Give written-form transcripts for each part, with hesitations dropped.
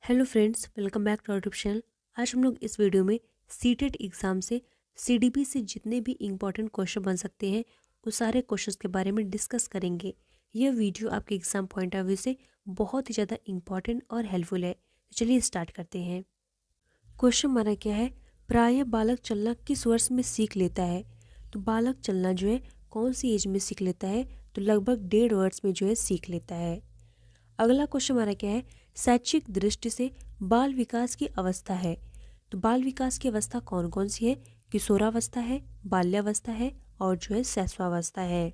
Hello friends, welcome back to YouTube channel. आज हम लोग इस वीडियो में सीटेट एग्ज़ाम से सीडीपी से जितने भी इम्पॉर्टेंट क्वेश्चन बन सकते हैं उस सारे क्वेश्चंस के बारे में डिस्कस करेंगे। यह वीडियो आपके एग्ज़ाम पॉइंट ऑफ व्यू से बहुत ही ज़्यादा इम्पॉर्टेंट और हेल्पफुल है। तो चलिए स्टार्ट करते हैं। क्वेश्चन हमारा क्या है, प्रायः बालक चलना किस वर्ष में सीख लेता है। तो बालक चलना जो है कौन सी एज में सीख लेता है, तो लगभग 1.5 वर्ष में जो है सीख लेता है। अगला क्वेश्चन हमारा क्या है, शैक्षिक दृष्टि से बाल विकास की अवस्था है। तो बाल विकास की अवस्था कौन कौन सी है, किशोरावस्था है, बाल्यावस्था है और जो है शैशवावस्था है।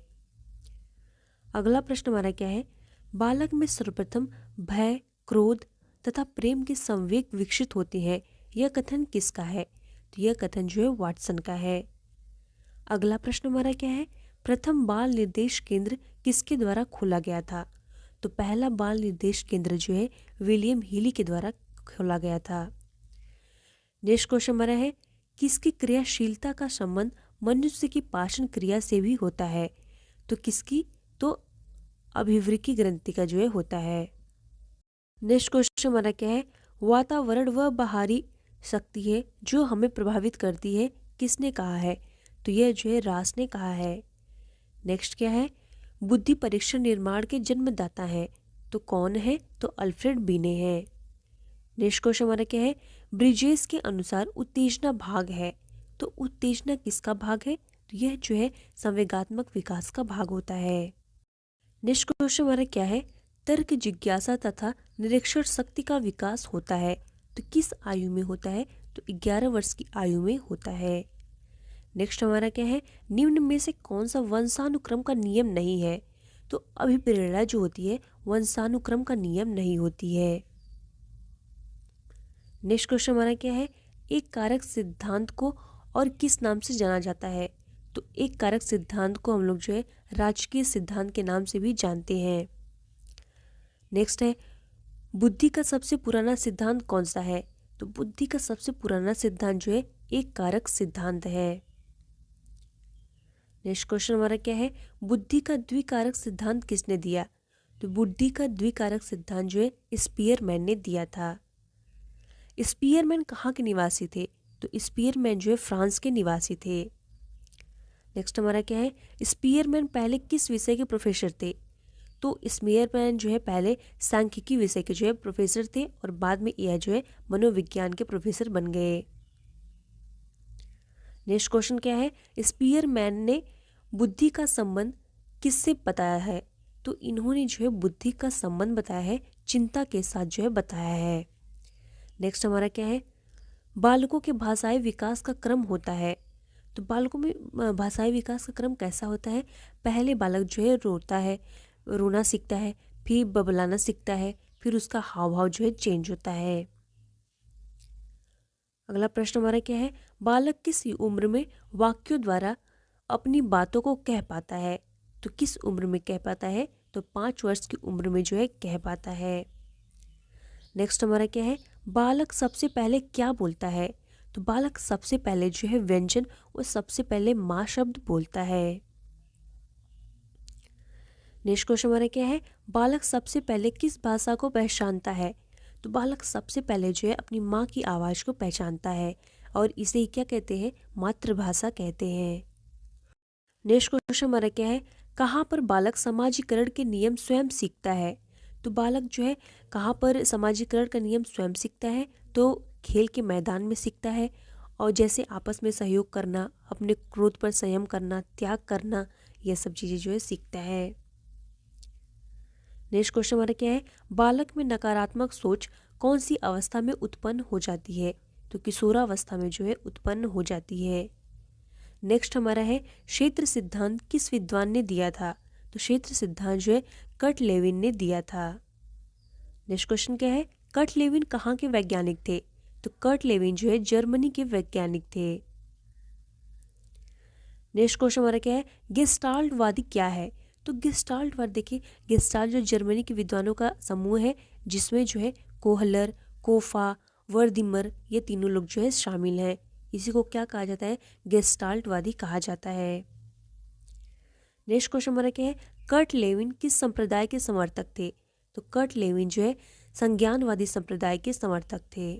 अगला प्रश्न हमारा क्या है, बालक में सर्वप्रथम भय, क्रोध तथा प्रेम के संवेग विकसित होते हैं। यह कथन किसका है, तो यह कथन जो है वाटसन का है। अगला प्रश्न हमारा क्या है, प्रथम बाल निर्देश केंद्र किसके द्वारा खोला गया था। तो पहला बाल निर्देश केंद्र जो है विलियम हीली के द्वारा खोला गया था। नेक्स्ट क्वेश्चन हमारा है, किसकी क्रियाशीलता का संबंध मनुष्य की पाचन क्रिया से भी होता है। तो किसकी, तो अभिवृक्की ग्रंथि का जो है होता है। नेक्स्ट क्वेश्चन हमारा क्या है, वातावरण वह बाहरी शक्ति है जो हमें प्रभावित करती है, किसने कहा है। तो यह जो है रास ने कहा है। नेक्स्ट क्या है, बुद्धि परीक्षण निर्माण के जन्मदाता हैं। तो कौन है, तो अल्फ्रेड बीने हैं। नेक्स्ट क्वेश्चन हमारा क्या है, ब्रिजेस के अनुसार उत्तेजना भाग है। तो उत्तेजना किसका भाग है, तो यह जो है संवेगात्मक विकास का भाग होता है। नेक्स्ट क्वेश्चन हमारा क्या है, तर्क जिज्ञासा तथा निरीक्षण शक्ति का विकास होता है। तो किस आयु में होता है, तो 11 वर्ष की आयु में होता है। नेक्स्ट हमारा क्या है, निम्न में से कौन सा वंशानुक्रम का नियम नहीं है। तो अभिप्रेरणा जो होती है वंशानुक्रम का नियम नहीं होती है। नेक्स्ट क्वेश्चन हमारा क्या है, एक कारक सिद्धांत को और किस नाम से जाना जाता है। तो एक कारक सिद्धांत को हम लोग जो है राजकीय सिद्धांत के नाम से भी जानते हैं। नेक्स्ट है, बुद्धि का सबसे पुराना सिद्धांत कौन सा है। तो बुद्धि का सबसे पुराना सिद्धांत जो है एक कारक सिद्धांत है। नेक्स्ट क्वेश्चन हमारा क्या है, बुद्धि का द्विकारक सिद्धांत किसने दिया। तो बुद्धि का द्विकारक सिद्धांत जो है स्पीयरमैन ने दिया था। स्पीयरमैन कहाँ के निवासी थे, तो स्पीयरमैन जो है फ्रांस के निवासी थे। नेक्स्ट हमारा क्या है, स्पीयरमैन पहले किस विषय के प्रोफेसर थे। तो स्पीयरमैन जो है पहले सांख्यिकी विषय के जो है प्रोफेसर थे और बाद में यह जो है मनोविज्ञान के प्रोफेसर बन गए। नेक्स्ट क्वेश्चन क्या है, स्पीयरमैन ने बुद्धि का संबंध किससे बताया है। तो इन्होंने जो है बुद्धि का संबंध बताया है चिंता के साथ जो है बताया है। नेक्स्ट हमारा क्या है, बालकों के भाषाई विकास का क्रम होता है। तो बालकों में भाषाई विकास का क्रम कैसा होता है, पहले बालक जो है रोता है, रोना सीखता है, फिर बबलाना सीखता है, फिर उसका हाव भाव जो है चेंज होता है। अगला प्रश्न हमारा क्या है, बालक किस उम्र में वाक्यों द्वारा अपनी बातों को कह पाता है। तो किस उम्र में कह पाता है, तो 5 वर्ष की उम्र में जो है कह पाता है। नेक्स्ट हमारा क्या है, बालक सबसे पहले क्या बोलता है। तो बालक सबसे पहले जो है व्यंजन वो सबसे पहले माँ शब्द बोलता है। नेक्स्ट क्वेश्चन हमारा क्या है, बालक सबसे पहले किस भाषा को पहचानता है। तो बालक सबसे पहले जो है अपनी माँ की आवाज़ को पहचानता है और इसे ही क्या कहते हैं, मातृभाषा कहते हैं। नेक्स्ट क्वेश्चन हमारा क्या है, कहाँ पर बालक समाजीकरण के नियम स्वयं सीखता है। तो बालक जो है कहाँ पर समाजीकरण का नियम स्वयं सीखता है, तो खेल के मैदान में सीखता है और जैसे आपस में सहयोग करना, अपने क्रोध पर संयम करना, त्याग करना, यह सब चीज़ें जो है सीखता है। नेक्स्ट क्वेश्चन हमारा क्या है, बालक में नकारात्मक सोच कौन सी अवस्था में उत्पन्न हो जाती है। तो किशोरावस्था में जो है उत्पन्न हो जाती है। नेक्स्ट हमारा है, क्षेत्र सिद्धांत किस विद्वान ने दिया था। तो क्षेत्र सिद्धांत जो है कर्ट लेविन ने दिया था। नेक्स्ट क्वेश्चन क्या है, कर्ट लेविन कहाँ के वैज्ञानिक थे। तो कर्ट लेविन जो है जर्मनी के वैज्ञानिक थे। नेक्स्ट क्वेश्चन हमारा क्या है, गेस्टाल्टवादी क्या है। तो गेस्टाल्टवाद देखिए, गेस्टाल्ट जो जर्मनी के विद्वानों का समूह है जिसमें जो है कोहलर, कोफा, वर्दिमर ये तीनों लोग जो है शामिल हैं। इसी को क्या कहा जाता है, गेस्टाल्टवादी कहा जाता है। नेक्स्ट क्वेश्चन हमारा क्या है, कर्ट लेविन किस संप्रदाय के समर्थक थे। तो कर्ट लेविन जो है संज्ञानवादी संप्रदाय के समर्थक थे।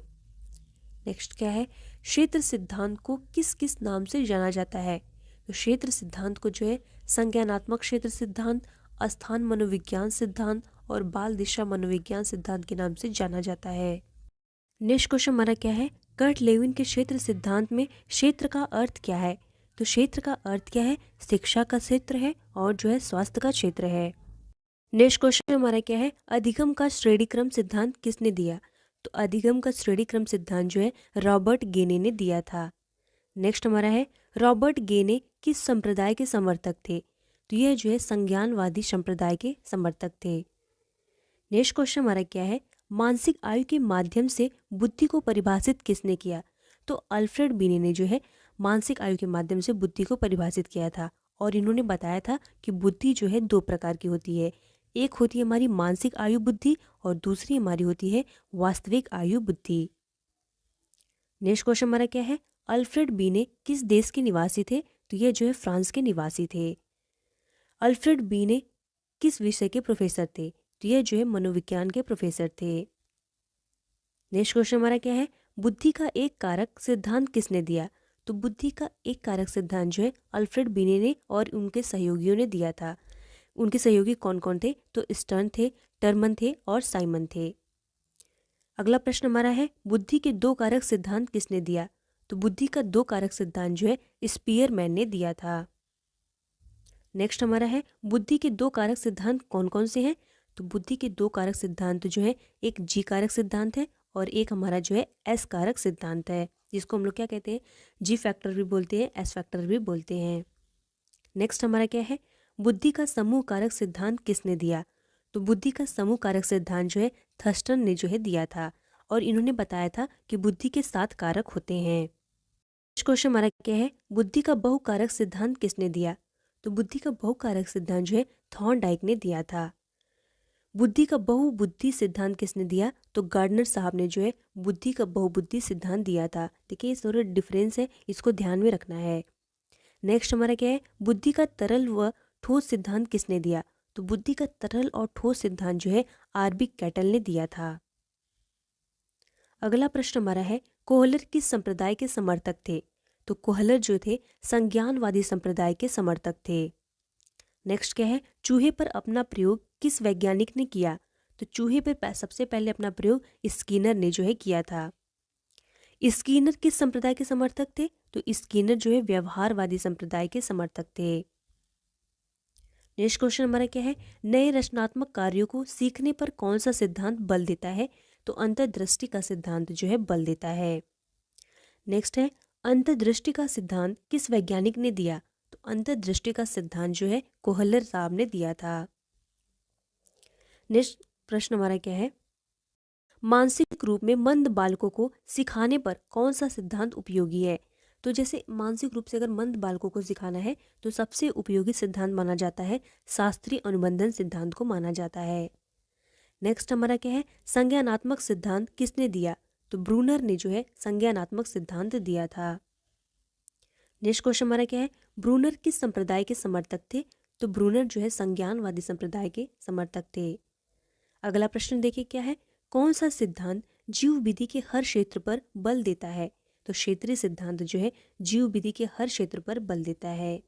नेक्स्ट क्या है, क्षेत्र सिद्धांत को किस किस नाम से जाना जाता है? तो क्षेत्र सिद्धांत को जो है संज्ञानात्मक क्षेत्र सिद्धांत, स्थान मनोविज्ञान सिद्धांत और बाल दिशा मनोविज्ञान सिद्धांत के नाम से जाना जाता है। नेक्स्ट क्वेश्चन हमारा क्या है, कर्ट लेविन के क्षेत्र सिद्धांत में क्षेत्र का अर्थ क्या है? तो क्षेत्र का अर्थ क्या है? शिक्षा का क्षेत्र है और जो है स्वास्थ्य का क्षेत्र है। नेक्स्ट क्वेश्चन हमारा क्या है, अधिगम का श्रेणीक्रम सिद्धांत किसने दिया? तो अधिगम का श्रेणीक्रम सिद्धांत जो है रॉबर्ट गेने ने दिया था। नेक्स्ट हमारा है, रॉबर्ट गेने किस संप्रदाय के समर्थक थे? तो यह जो है संज्ञानवादी संप्रदाय के समर्थक थे। नेक्स्ट क्वेश्चन हमारा क्या है, मानसिक आयु के माध्यम से बुद्धि को परिभाषित किसने किया? तो अल्फ्रेड बीने ने जो है मानसिक आयु के माध्यम से बुद्धि को परिभाषित किया था और इन्होंने बताया था कि बुद्धि जो है 2 प्रकार की होती है, एक होती है हमारी मानसिक आयु बुद्धि और दूसरी हमारी होती है वास्तविक आयु बुद्धि। नेक्स्ट क्वेश्चन हमारा क्या है, अल्फ्रेड बीने किस देश के निवासी थे? तो यह जो है फ्रांस के निवासी थे। अल्फ्रेड बीने किस विषय के प्रोफेसर थे? तो यह जो है मनोविज्ञान के प्रोफेसर थे। नेक्स्ट क्वेश्चन हमारा क्या है, बुद्धि का एक कारक सिद्धांत किसने दिया? तो बुद्धि का एक कारक सिद्धांत जो है अल्फ्रेड बीने ने और उनके सहयोगियों ने दिया था। उनके सहयोगी कौन कौन थे? तो स्टर्न थे, टर्मन थे और साइमन थे। अगला प्रश्न हमारा है, बुद्धि के 2 कारक सिद्धांत किसने दिया? तो बुद्धि का 2 कारक सिद्धांत जो है स्पीयरमैन ने दिया था। नेक्स्ट हमारा है, बुद्धि के 2 कारक सिद्धांत कौन कौन से हैं? तो बुद्धि के 2 कारक सिद्धांत जो है एक जी कारक सिद्धांत है और एक हमारा जो है एस कारक सिद्धांत है, जिसको हम लोग क्या कहते हैं, जी फैक्टर भी बोलते हैं, एस फैक्टर भी बोलते हैं। नेक्स्ट हमारा क्या है, बुद्धि का समूह कारक सिद्धांत किसने दिया? तो बुद्धि का समूह कारक सिद्धांत जो है थर्स्टन ने जो है दिया था और इन्होंने बताया था कि बुद्धि के 7 कारक होते हैं। नेक्स्ट क्वेश्चन हमारा क्या है, बुद्धि का बहुकारक सिद्धांत किसने दिया? तो बुद्धि का बहुकारक सिद्धांत जो है थॉर्नडाइक ने दिया था। बुद्धि का बहुबुद्धि सिद्धांत किसने दिया? तो गार्डनर साहब ने जो है बुद्धि का बहुबुद्धि सिद्धांत दिया था। देखिए इस थोड़ा डिफरेंस है, इसको ध्यान में रखना है। नेक्स्ट हमारा क्या है, बुद्धि का तरल व ठोस सिद्धांत किसने दिया? तो बुद्धि का तरल और ठोस सिद्धांत जो है आरबी कैटल ने दिया था। अगला प्रश्न हमारा है, कोहलर किस संप्रदाय के समर्थक थे? तो कोहलर जो थे संज्ञानवादी संप्रदाय के समर्थक थे। नेक्स्ट क्या है, चूहे पर अपना प्रयोग किस वैज्ञानिक ने किया? तो चूहे पर सबसे पहले अपना प्रयोग स्किनर ने जो है किया था। स्किनर किस संप्रदाय के समर्थक थे? तो स्किनर जो है व्यवहारवादी संप्रदाय के समर्थक थे। नेक्स्ट क्वेश्चन हमारा क्या है, नए रचनात्मक कार्यों को सीखने पर कौन सा सिद्धांत बल देता है? तो अंतर्दृष्टि का सिद्धांत जो है बल देता है। नेक्स्ट है, अंतर्दृष्टि का सिद्धांत किस वैज्ञानिक ने दिया? तो अंतर्दृष्टि का सिद्धांत जो है कोहलर साहब ने दिया था। नेक्स्ट प्रश्न हमारा क्या है, मानसिक रूप में मंद बालकों को सिखाने पर कौन सा सिद्धांत उपयोगी है? तो जैसे मानसिक रूप से अगर मंद बालकों को सिखाना है तो सबसे उपयोगी सिद्धांत माना जाता है शास्त्रीय अनुबंधन सिद्धांत को माना जाता है। नेक्स्ट हमारा क्या है, संज्ञानात्मक सिद्धांत किसने दिया? तो ब्रूनर ने जो है संज्ञानात्मक सिद्धांत दिया था। नेक्स्ट क्वेश्चन हमारा क्या है, ब्रूनर किस संप्रदाय के समर्थक थे? तो ब्रूनर जो है संज्ञानवादी संप्रदाय के समर्थक थे। अगला प्रश्न देखिए क्या है, कौन सा सिद्धांत जीव विधि के हर क्षेत्र पर बल देता है? तो क्षेत्रीय सिद्धांत जो है जीव विधि के हर क्षेत्र पर बल देता है।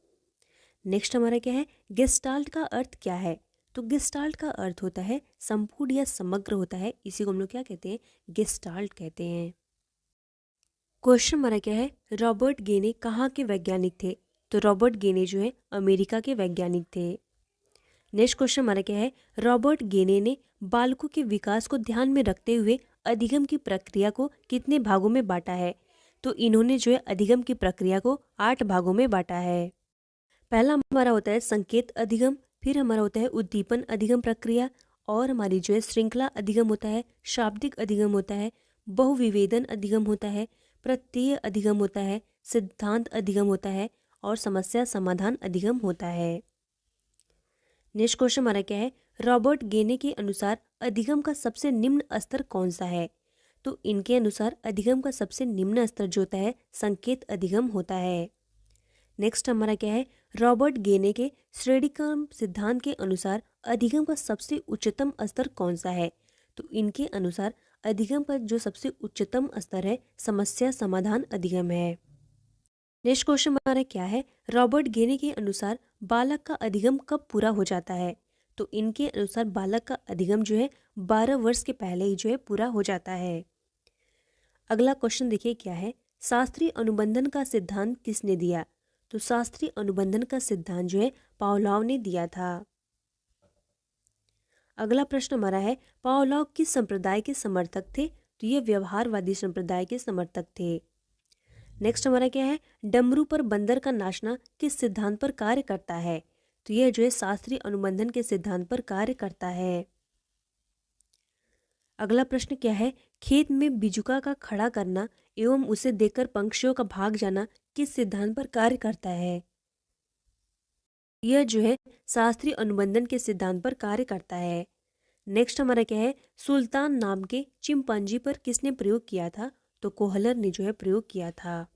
नेक्स्ट हमारा क्या है, गेस्टाल्ट का अर्थ क्या है? तो गेस्टाल्ट का अर्थ होता है संपूर्ण या समग्र होता है, इसी को हम लोग क्या कहते हैं, गेस्टाल्ट कहते हैं। क्वेश्चन हमारा क्या है, रॉबर्ट गेने कहाँ के वैज्ञानिक थे? तो रॉबर्ट गेने जो है अमेरिका के वैज्ञानिक थे। नेक्स्ट क्वेश्चन हमारा क्या है, रॉबर्ट गेने ने बालकों के विकास को ध्यान में रखते हुए अधिगम की प्रक्रिया को कितने भागों में बांटा है? तो इन्होंने जो है अधिगम की प्रक्रिया को 8 भागों में बांटा है। पहला हमारा होता है संकेत अधिगम, फिर हमारा होता है उद्दीपन अधिगम प्रक्रिया, और हमारी जो है श्रृंखला अधिगम होता है, शाब्दिक अधिगम होता है, बहुविवेदन अधिगम होता है, प्रत्यय अधिगम होता है, सिद्धांत अधिगम होता है और समस्या समाधान अधिगम होता है। नेक्स्ट क्वेश्चन हमारा क्या है, रॉबर्ट गेने के अनुसार अधिगम का सबसे निम्न स्तर कौन सा है? तो इनके अनुसार अधिगम का सबसे निम्न स्तर जो होता है संकेत अधिगम होता है। नेक्स्ट हमारा क्या है, रॉबर्ट गेने के श्रेणीक्रम सिद्धांत के अनुसार अधिगम का सबसे उच्चतम स्तर कौन सा है? तो तो इनके अनुसार अधिगम का जो सबसे उच्चतम स्तर है समस्या समाधान अधिगम है। नेक्स्ट क्वेश्चन हमारा क्या है, रॉबर्ट गेने के अनुसार बालक का अधिगम कब पूरा हो जाता है? तो इनके अनुसार बालक का अधिगम जो है 12 वर्ष के पहले ही जो है पूरा हो जाता है। अगला क्वेश्चन देखिए क्या है, शास्त्रीय अनुबंधन का सिद्धांत किसने दिया? तो शास्त्रीय अनुबंधन का सिद्धांत जो है पावलोव ने दिया था। अगला प्रश्न हमारा है, पावलोव किस संप्रदाय के समर्थक थे? तो ये व्यवहारवादी संप्रदाय के समर्थक थे। नेक्स्ट हमारा क्या है, डमरू पर बंदर का नाचना किस सिद्धांत पर कार्य करता है? तो यह जो है शास्त्रीय अनुबंधन के सिद्धांत पर कार्य करता है। अगला प्रश्न क्या है, खेत में बिजुका का खड़ा करना एवं उसे देखकर पंक्षियों का भाग जाना किस सिद्धांत पर कार्य करता है? यह जो है शास्त्रीय अनुबंधन के सिद्धांत पर कार्य करता है। नेक्स्ट हमारा क्या है, सुल्तान नाम के चिंपांजी पर किसने प्रयोग किया था? तो कोहलर ने जो है प्रयोग किया था।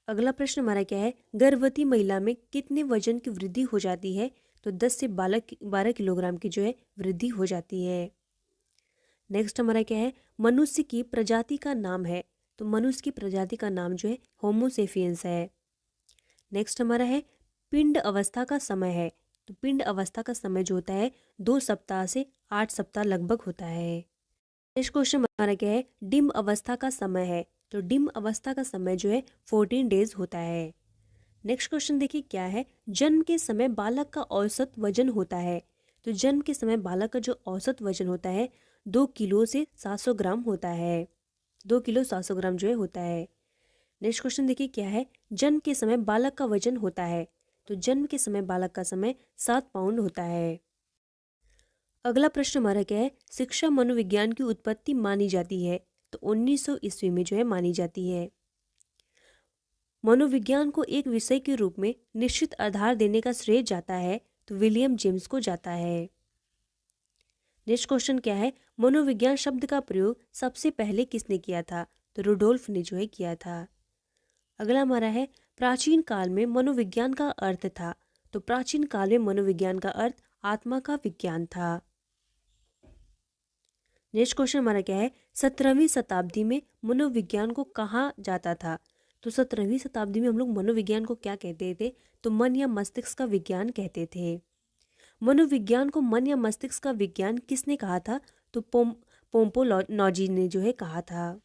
अगला प्रश्न हमारा क्या है, गर्भवती महिला में कितने वजन की वृद्धि हो जाती है? तो 10 से 12 किलोग्राम की जो है वृद्धि हो जाती है। नेक्स्ट हमारा क्या है, मनुष्य की प्रजाति का नाम है? तो मनुष्य की प्रजाति का नाम जो है होमोसेपियंस है। नेक्स्ट हमारा है, पिंड अवस्था का समय है? तो पिंड अवस्था का समय जो होता है 2 सप्ताह से 8 सप्ताह लगभग होता है। नेक्स्ट क्वेश्चन हमारा क्या है, डिम अवस्था का समय है? तो डिम अवस्था का समय जो है 14 डेज होता है। नेक्स्ट क्वेश्चन देखिए क्या है, जन्म के समय बालक का औसत वजन होता है? तो जन्म के समय बालक का जो औसत वजन होता है 2 किलो से 700 ग्राम होता है। 2 किलो 700 ग्राम जो है होता है। नेक्स्ट क्वेश्चन देखिए क्या है, जन्म के समय बालक का वजन होता है? तो जन्म के समय बालक का समय 7 पाउंड होता है। अगला प्रश्न हमारा क्या है, शिक्षा मनोविज्ञान की उत्पत्ति मानी जाती है? तो 1900 ईस्वी में जो है मानी जाती है। मनोविज्ञान को एक विषय के रूप में निश्चित आधार देने का श्रेय जाता है? तो विलियम जेम्स को जाता है। नेक्स्ट क्वेश्चन क्या है, मनोविज्ञान शब्द का प्रयोग सबसे पहले किसने किया था? तो रुडोल्फ ने जो है किया था। अगला हमारा है, प्राचीन काल में मनोविज्ञान का अर्थ था? तो प्राचीन काल में मनोविज्ञान का अर्थ आत्मा का विज्ञान था। नेक्स्ट क्वेश्चन हमारा क्या है, 17वीं शताब्दी में मनोविज्ञान को कहा जाता था? तो 17वीं शताब्दी में हम लोग मनोविज्ञान को क्या कहते थे? तो मन या मस्तिष्क का विज्ञान कहते थे। मनोविज्ञान को मन या मस्तिष्क का विज्ञान किसने कहा था? तो पोम्पोलॉजी ने जो है कहा था।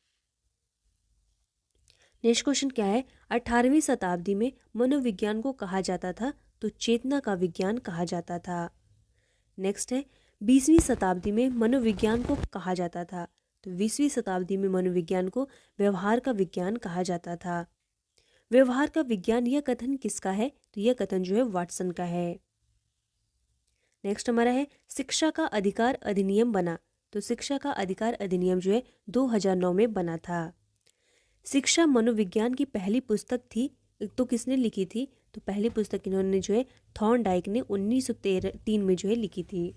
नेक्स्ट क्वेश्चन क्या है, 18वीं शताब्दी में मनोविज्ञान को कहा जाता था? तो चेतना का विज्ञान कहा जाता था। नेक्स्ट है, 20वीं शताब्दी में मनोविज्ञान को कहा जाता था? तो 20वीं शताब्दी में मनोविज्ञान को व्यवहार का विज्ञान कहा जाता था। व्यवहार का विज्ञान यह कथन किसका है? तो यह कथन जो है वाटसन का है। नेक्स्ट हमारा है, शिक्षा का अधिकार अधिनियम बना? तो शिक्षा का अधिकार अधिनियम जो है 2009 में बना था। शिक्षा मनोविज्ञान की पहली पुस्तक थी तो किसने लिखी थी? तो पहली पुस्तक इन्होंने जो है थॉर्नडाइक ने 1903 में जो है लिखी थी।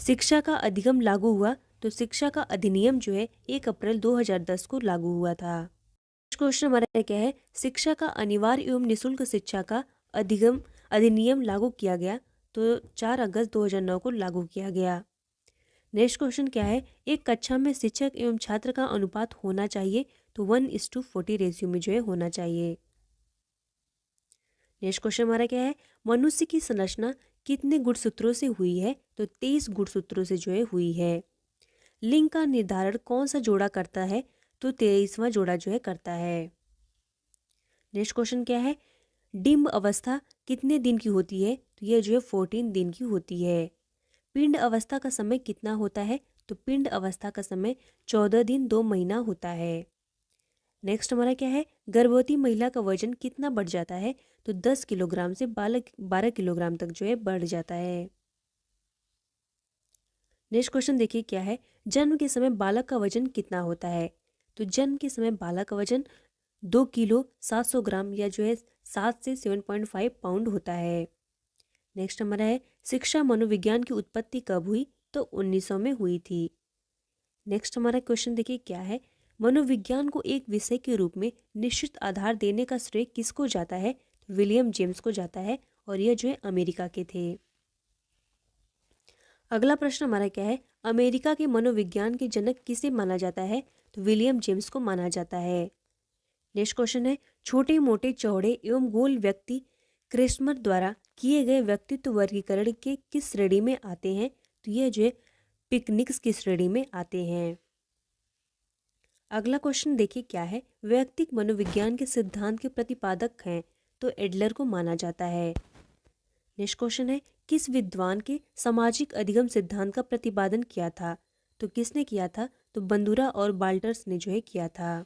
शिक्षा का अधिगम लागू हुआ? तो शिक्षा का अधिनियम जो है 1 अप्रैल 2010 को लागू हुआ था। क्वेश्चन हमारा क्या है, शिक्षा का अनिवार्य एवं निःशुल्क शिक्षा का अधिगम अधिनियम लागू किया गया? तो 4 अगस्त 2009 को लागू किया गया। नेक्स्ट क्वेश्चन क्या है, एक कक्षा में शिक्षक एवं छात्र का अनुपात होना चाहिए? तो 1:40 रेशियो में जो है होना चाहिए। नेक्स्ट क्वेश्चन हमारा क्या है, मनुष्य की संरचना कितने गुणसूत्रों से हुई है? तो 23 गुणसूत्रों से जो है हुई है। लिंग का निर्धारण कौन सा जोड़ा करता है? तो 23वां जोड़ा जो है करता है। नेक्स्ट क्वेश्चन क्या है, डिम्ब अवस्था कितने दिन की होती है? तो यह जो है 14 दिन की होती है। पिंड अवस्था का समय कितना होता है? तो पिंड अवस्था का समय 14 दिन 2 महीना होता है। नेक्स्ट हमारा क्या है, गर्भवती महिला का वजन कितना बढ़ जाता है? तो 10 किलोग्राम से 12 किलोग्राम तक जो है बढ़ जाता है। नेक्स्ट क्वेश्चन देखिए क्या है, जन्म के समय बालक का वजन कितना होता है? तो जन्म के समय बालक का वजन 2 किलो 700 ग्राम या जो है 7 से 7.5 पाउंड होता है। नेक्स्ट हमारा है, शिक्षा मनोविज्ञान की उत्पत्ति कब हुई? तो 1900 में हुई थी। नेक्स्ट हमारा क्वेश्चन देखिए क्या है, मनोविज्ञान को एक विषय के रूप में निश्चित आधार देने का श्रेय किसको जाता है? विलियम जेम्स को जाता है और यह जो है अमेरिका के थे। अगला प्रश्न हमारा क्या है, अमेरिका के मनोविज्ञान के जनक किसे माना जाता है? तो विलियम जेम्स को माना जाता है। नेक्स्ट क्वेश्चन है, छोटे मोटे चौड़े एवं गोल व्यक्ति क्रेस्मर द्वारा किए गए व्यक्तित्व वर्गीकरण के किस श्रेणी में आते हैं? तो यह जो है पिकनिक्स की श्रेणी में आते हैं। अगला क्वेश्चन देखिए क्या है, वैयक्तिक मनोविज्ञान के सिद्धांत के प्रतिपादक हैं? तो एडलर को माना जाता है। नेक्स्ट क्वेश्चन है, किस विद्वान के सामाजिक अधिगम सिद्धांत का प्रतिपादन किया था? तो किसने किया था? तो बंदुरा और बाल्टर्स ने जो है किया था।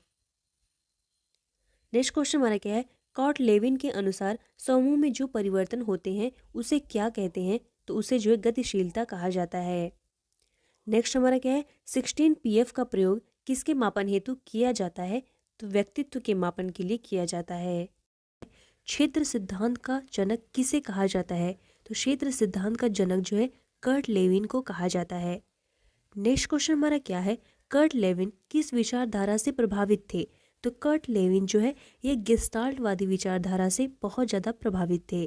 नेक्स्ट क्वेश्चन हमारा क्या है, कॉर्ट लेविन के अनुसार समूह में जो परिवर्तन होते हैं उसे क्या कहते हैं? तो उसे जो है गतिशीलता कहा जाता है। नेक्स्ट हमारा क्या है, 16 PF का प्रयोग किसके मापन हेतु किया जाता है? तो व्यक्तित्व के मापन के लिए किया जाता है। क्षेत्र सिद्धांत का जनक किसे कहा जाता है? तो क्षेत्र सिद्धांत का जनक जो है कर्ट लेविन को कहा जाता है। नेक्स्ट क्वेश्चन हमारा क्या है, कर्ट लेविन किस विचारधारा से प्रभावित थे? तो कर्ट लेविन जो है ये गेस्टाल्टवादी विचारधारा से बहुत ज़्यादा प्रभावित थे।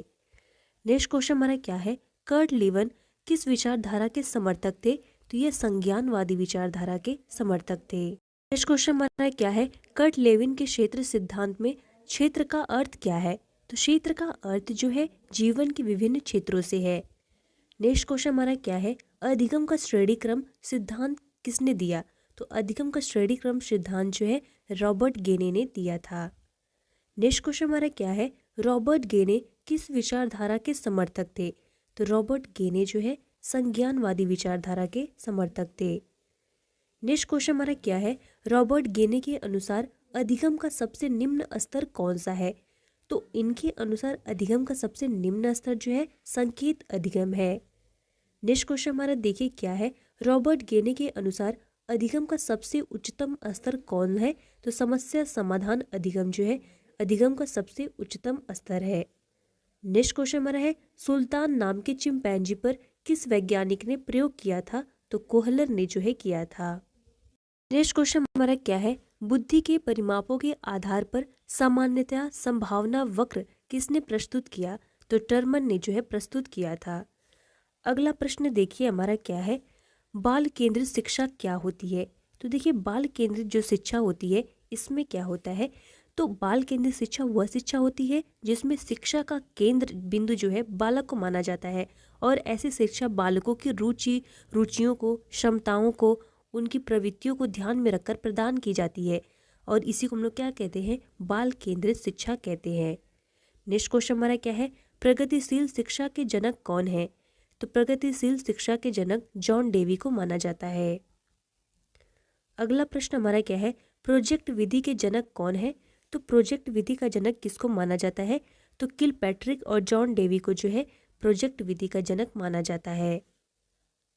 नेक्स्ट क्वेश्चन हमारा क्या है, कर्ट लेविन किस विचारधारा के समर्थक थे? तो ये संज्ञानवादी विचारधारा के समर्थक थे। नेक्स्ट क्वेश्चन हमारा क्या है, कर्ट लेविन के क्षेत्र सिद्धांत में क्षेत्र का अर्थ क्या है? तो क्षेत्र का अर्थ जो है जीवन के विभिन्न क्षेत्रों से है। नेक्स्ट क्वेश्चन हमारा क्या है, अधिगम का श्रेणी क्रम सिद्धांत किसने दिया? तो अधिगम का श्रेणी क्रम सिद्धांत जो है रॉबर्ट गेने ने दिया था। नेक्स्ट क्वेश्चन हमारा क्या है, रॉबर्ट गेने किस विचारधारा के समर्थक थे? तो रॉबर्ट गेने जो है संज्ञानवादी विचारधारा के समर्थक थे। नेक्स्ट क्वेश्चन हमारा क्या है, रॉबर्ट गेने के अनुसार अधिगम का सबसे निम्न स्तर कौन सा है? तो इनके अनुसार अधिगम का सबसे निम्न स्तर जो है संकेत अधिगम है। नेक्स्ट क्वेश्चन हमारा देखिए क्या है, रॉबर्ट गेने के अनुसार अधिगम का सबसे उच्चतम स्तर कौन है? तो समस्या समाधान अधिगम जो है अधिगम का सबसे उच्चतम स्तर है। नेक्स्ट क्वेश्चन हमारा है, सुल्तान नाम के चिंपैंजी पर किस वैज्ञानिक ने प्रयोग किया था? तो कोहलर ने जो है किया था। नेक्स्ट क्वेश्चन हमारा क्या है, बुद्धि के परिमापों के आधार पर सामान्यतया संभावना वक्र किसने प्रस्तुत किया? तो टर्मन ने जो है प्रस्तुत किया था। अगला प्रश्न देखिए हमारा क्या है, बाल केंद्रित शिक्षा क्या होती है? तो देखिए बाल केंद्रित जो शिक्षा होती है इसमें क्या होता है, तो बाल केंद्रित शिक्षा वह शिक्षा होती है जिसमें शिक्षा का केंद्र बिंदु जो है बालक को माना जाता है और ऐसी शिक्षा बालकों की रुचियों को, क्षमताओं को, उनकी प्रवृत्तियों को ध्यान में रखकर प्रदान की जाती है और इसी को हम लोग क्या कहते हैं, बाल केंद्रित शिक्षा कहते हैं। नेक्स्ट क्वेश्चन हमारा क्या है, प्रगतिशील शिक्षा के जनक कौन है? तो प्रगतिशील शिक्षा के जनक जॉन डेवी को माना जाता है। अगला प्रश्न हमारा क्या है, प्रोजेक्ट विधि के जनक कौन है? तो प्रोजेक्ट विधि का जनक किसको माना जाता है? तो किलपैट्रिक और जॉन डेवी को जो है प्रोजेक्ट विधि का जनक माना जाता है।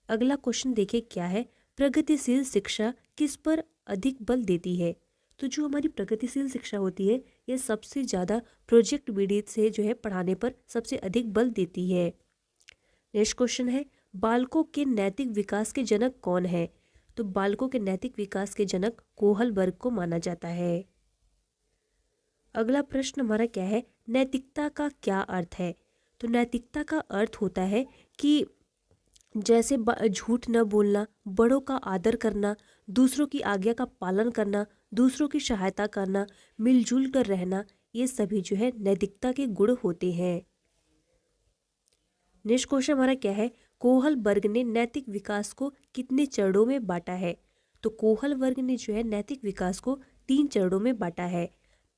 अगला क्वेश्चन देखिए क्या है, प्रगतिशील शिक्षा किस पर अधिक बल देती है? तो जो हमारी प्रगतिशील शिक्षा होती है यह सबसे ज़्यादा प्रोजेक्ट विधि से जो है पढ़ाने पर सबसे अधिक बल देती है। नेक्स्ट क्वेश्चन है, बालकों के नैतिक विकास के जनक कौन है? तो बालकों के नैतिक विकास के जनक कोहलबर्ग को माना जाता है। अगला प्रश्न हमारा क्या है, नैतिकता का क्या अर्थ है? तो नैतिकता का अर्थ होता है कि जैसे झूठ न बोलना, बड़ों का आदर करना, दूसरों की आज्ञा का पालन करना, दूसरों की सहायता करना, मिलजुल कर रहना, ये सभी जो है नैतिकता के गुण होते हैं। नेक्स्ट क्वेश्चन हमारा क्या है, कोहलबर्ग ने नैतिक विकास को कितने चरणों में बांटा है? तो कोहलबर्ग ने जो है नैतिक विकास को 3 चरणों में बांटा है।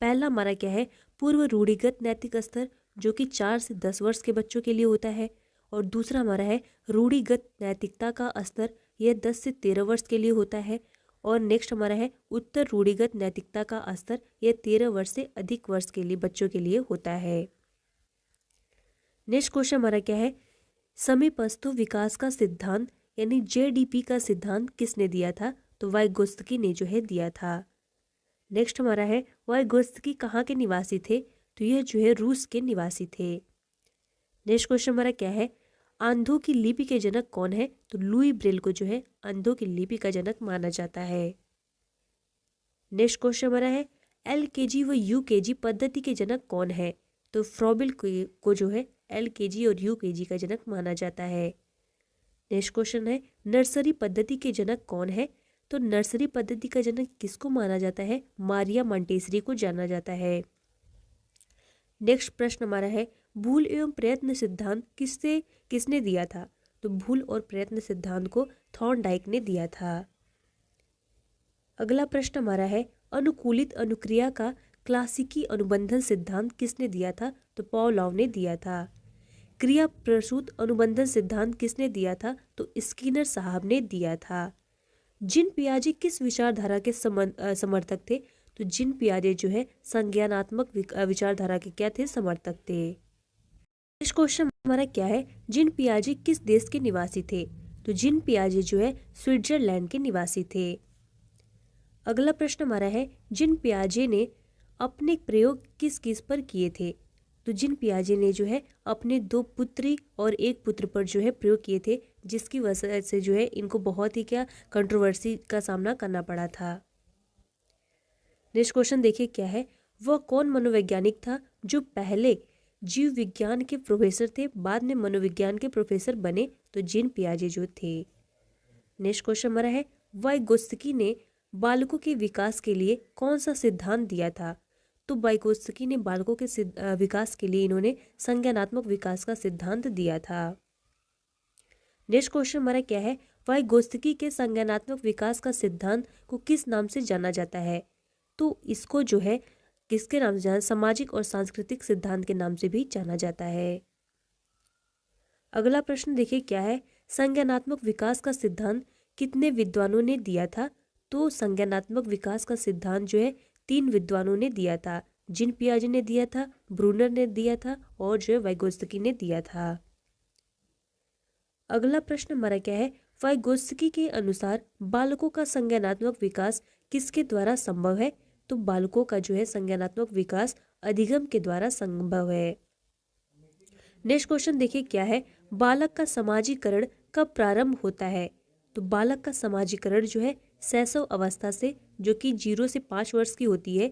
पहला हमारा क्या है, पूर्व रूढ़िगत नैतिक स्तर जो कि 4 से 10 वर्ष के बच्चों के लिए होता है और दूसरा हमारा है रूढ़िगत नैतिकता का स्तर, यह 10 से 13 वर्ष के लिए होता है और नेक्स्ट हमारा है उत्तर रूढ़िगत नैतिकता का स्तर, यह 13 वर्ष से अधिक वर्ष के लिए बच्चों के लिए होता है। नेक्स्ट क्वेश्चन हमारा क्या है, समीपस्थु विकास का सिद्धांत यानी JDP का सिद्धांत किसने दिया था? तो वाइगोत्स्की ने जो है दिया था। नेक्स्ट हमारा है, वाइगोत्स्की कहाँ के निवासी थे? तो यह जो है रूस के निवासी थे। नेक्स्ट क्वेश्चन हमारा क्या है, अंधों की लिपि के जनक कौन है? तो लुई ब्रेल को जो है अंधों की लिपि का जनक माना जाता है। नेक्स्ट क्वेश्चन हमारा है, LKG व UKG पद्धति के जनक कौन है? तो फ्रॉबिल को जो है LKG और UKG का जनक माना जाता है। नेक्स्ट क्वेश्चन है नर्सरी पद्धति के जनक कौन है? तो नर्सरी पद्धति का जनक किसको माना जाता है? मारिया मॉन्टेसरी को जाना जाता है। नेक्स्ट प्रश्न हमारा है भूल एवं प्रयत्न सिद्धांत किसने दिया था? तो भूल और प्रयत्न सिद्धांत को थॉर्नडाइक ने दिया था। अगला प्रश्न हमारा है अनुकूलित अनुक्रिया का क्लासिकी अनुबंधन सिद्धांत किसने दिया था? तो पावलोव ने दिया था। क्रिया प्रसूत अनुबंधन सिद्धांत किसने दिया था? तो स्किनर साहब ने दिया था। जीन पियाजे किस विचारधारा के समर्थक थे? तो जीन पियाजे जो है संज्ञानात्मक विचारधारा के क्या थे? समर्थक थे। नेक्स्ट क्वेश्चन हमारा क्या है जीन पियाजे किस देश के निवासी थे? तो जीन पियाजे जो है स्विट्जरलैंड के निवासी थे। अगला प्रश्न हमारा है जीन पियाजे ने अपने प्रयोग किस किस पर किए थे? तो जीन पियाजे ने जो है अपने 2 पुत्री और 1 पुत्र पर जो है प्रयोग किए थे, जिसकी वजह से जो है इनको बहुत ही कंट्रोवर्सी का सामना करना पड़ा था। नेक्स्ट क्वेश्चन देखिए क्या है वह कौन मनोवैज्ञानिक था जो पहले जीव विज्ञान के प्रोफेसर थे, बाद में मनोविज्ञान के प्रोफेसर बने? तो जीन पियाजे जो थे। नेक्स्ट क्वेश्चन हमारा है वाइगोत्स्की ने बालकों के विकास के लिए कौन सा सिद्धांत दिया था? तो वाइगोत्स्की ने बालकों के विकास के लिए इन्होंने संज्ञानात्मक विकास का सिद्धांत दिया था। नेक्स्ट क्वेश्चन हमारा क्या है वाइगोत्स्की के संज्ञानात्मक विकास का सिद्धांत को किस नाम से जाना जाता है? तो इसको जो है किसके नाम से जाना? सामाजिक और सांस्कृतिक सिद्धांत के नाम से भी जाना जाता है। अगला प्रश्न देखिए क्या है संज्ञानात्मक विकास का सिद्धांत कितने विद्वानों ने दिया था? तो संज्ञानात्मक विकास का सिद्धांत जो है 3 विद्वानों ने दिया था। जीन पियाजे ने दिया था, ब्रूनर ने दिया था और जो है वाइगोत्स्की ने दिया था। अगला प्रश्न हमारा क्या है वाइगोत्स्की के अनुसार बालकों का संज्ञानात्मक विकास किसके द्वारा संभव है? तो बालकों का जो है संज्ञानात्मक विकास अधिगम के द्वारा संभव है। नेक्स्ट क्वेश्चन देखिए क्या है बालक का समाजीकरण कब प्रारंभ होता है? तो बालक का समाजीकरण जो है शैशव अवस्था से जो कि 0 से 5 वर्ष की होती है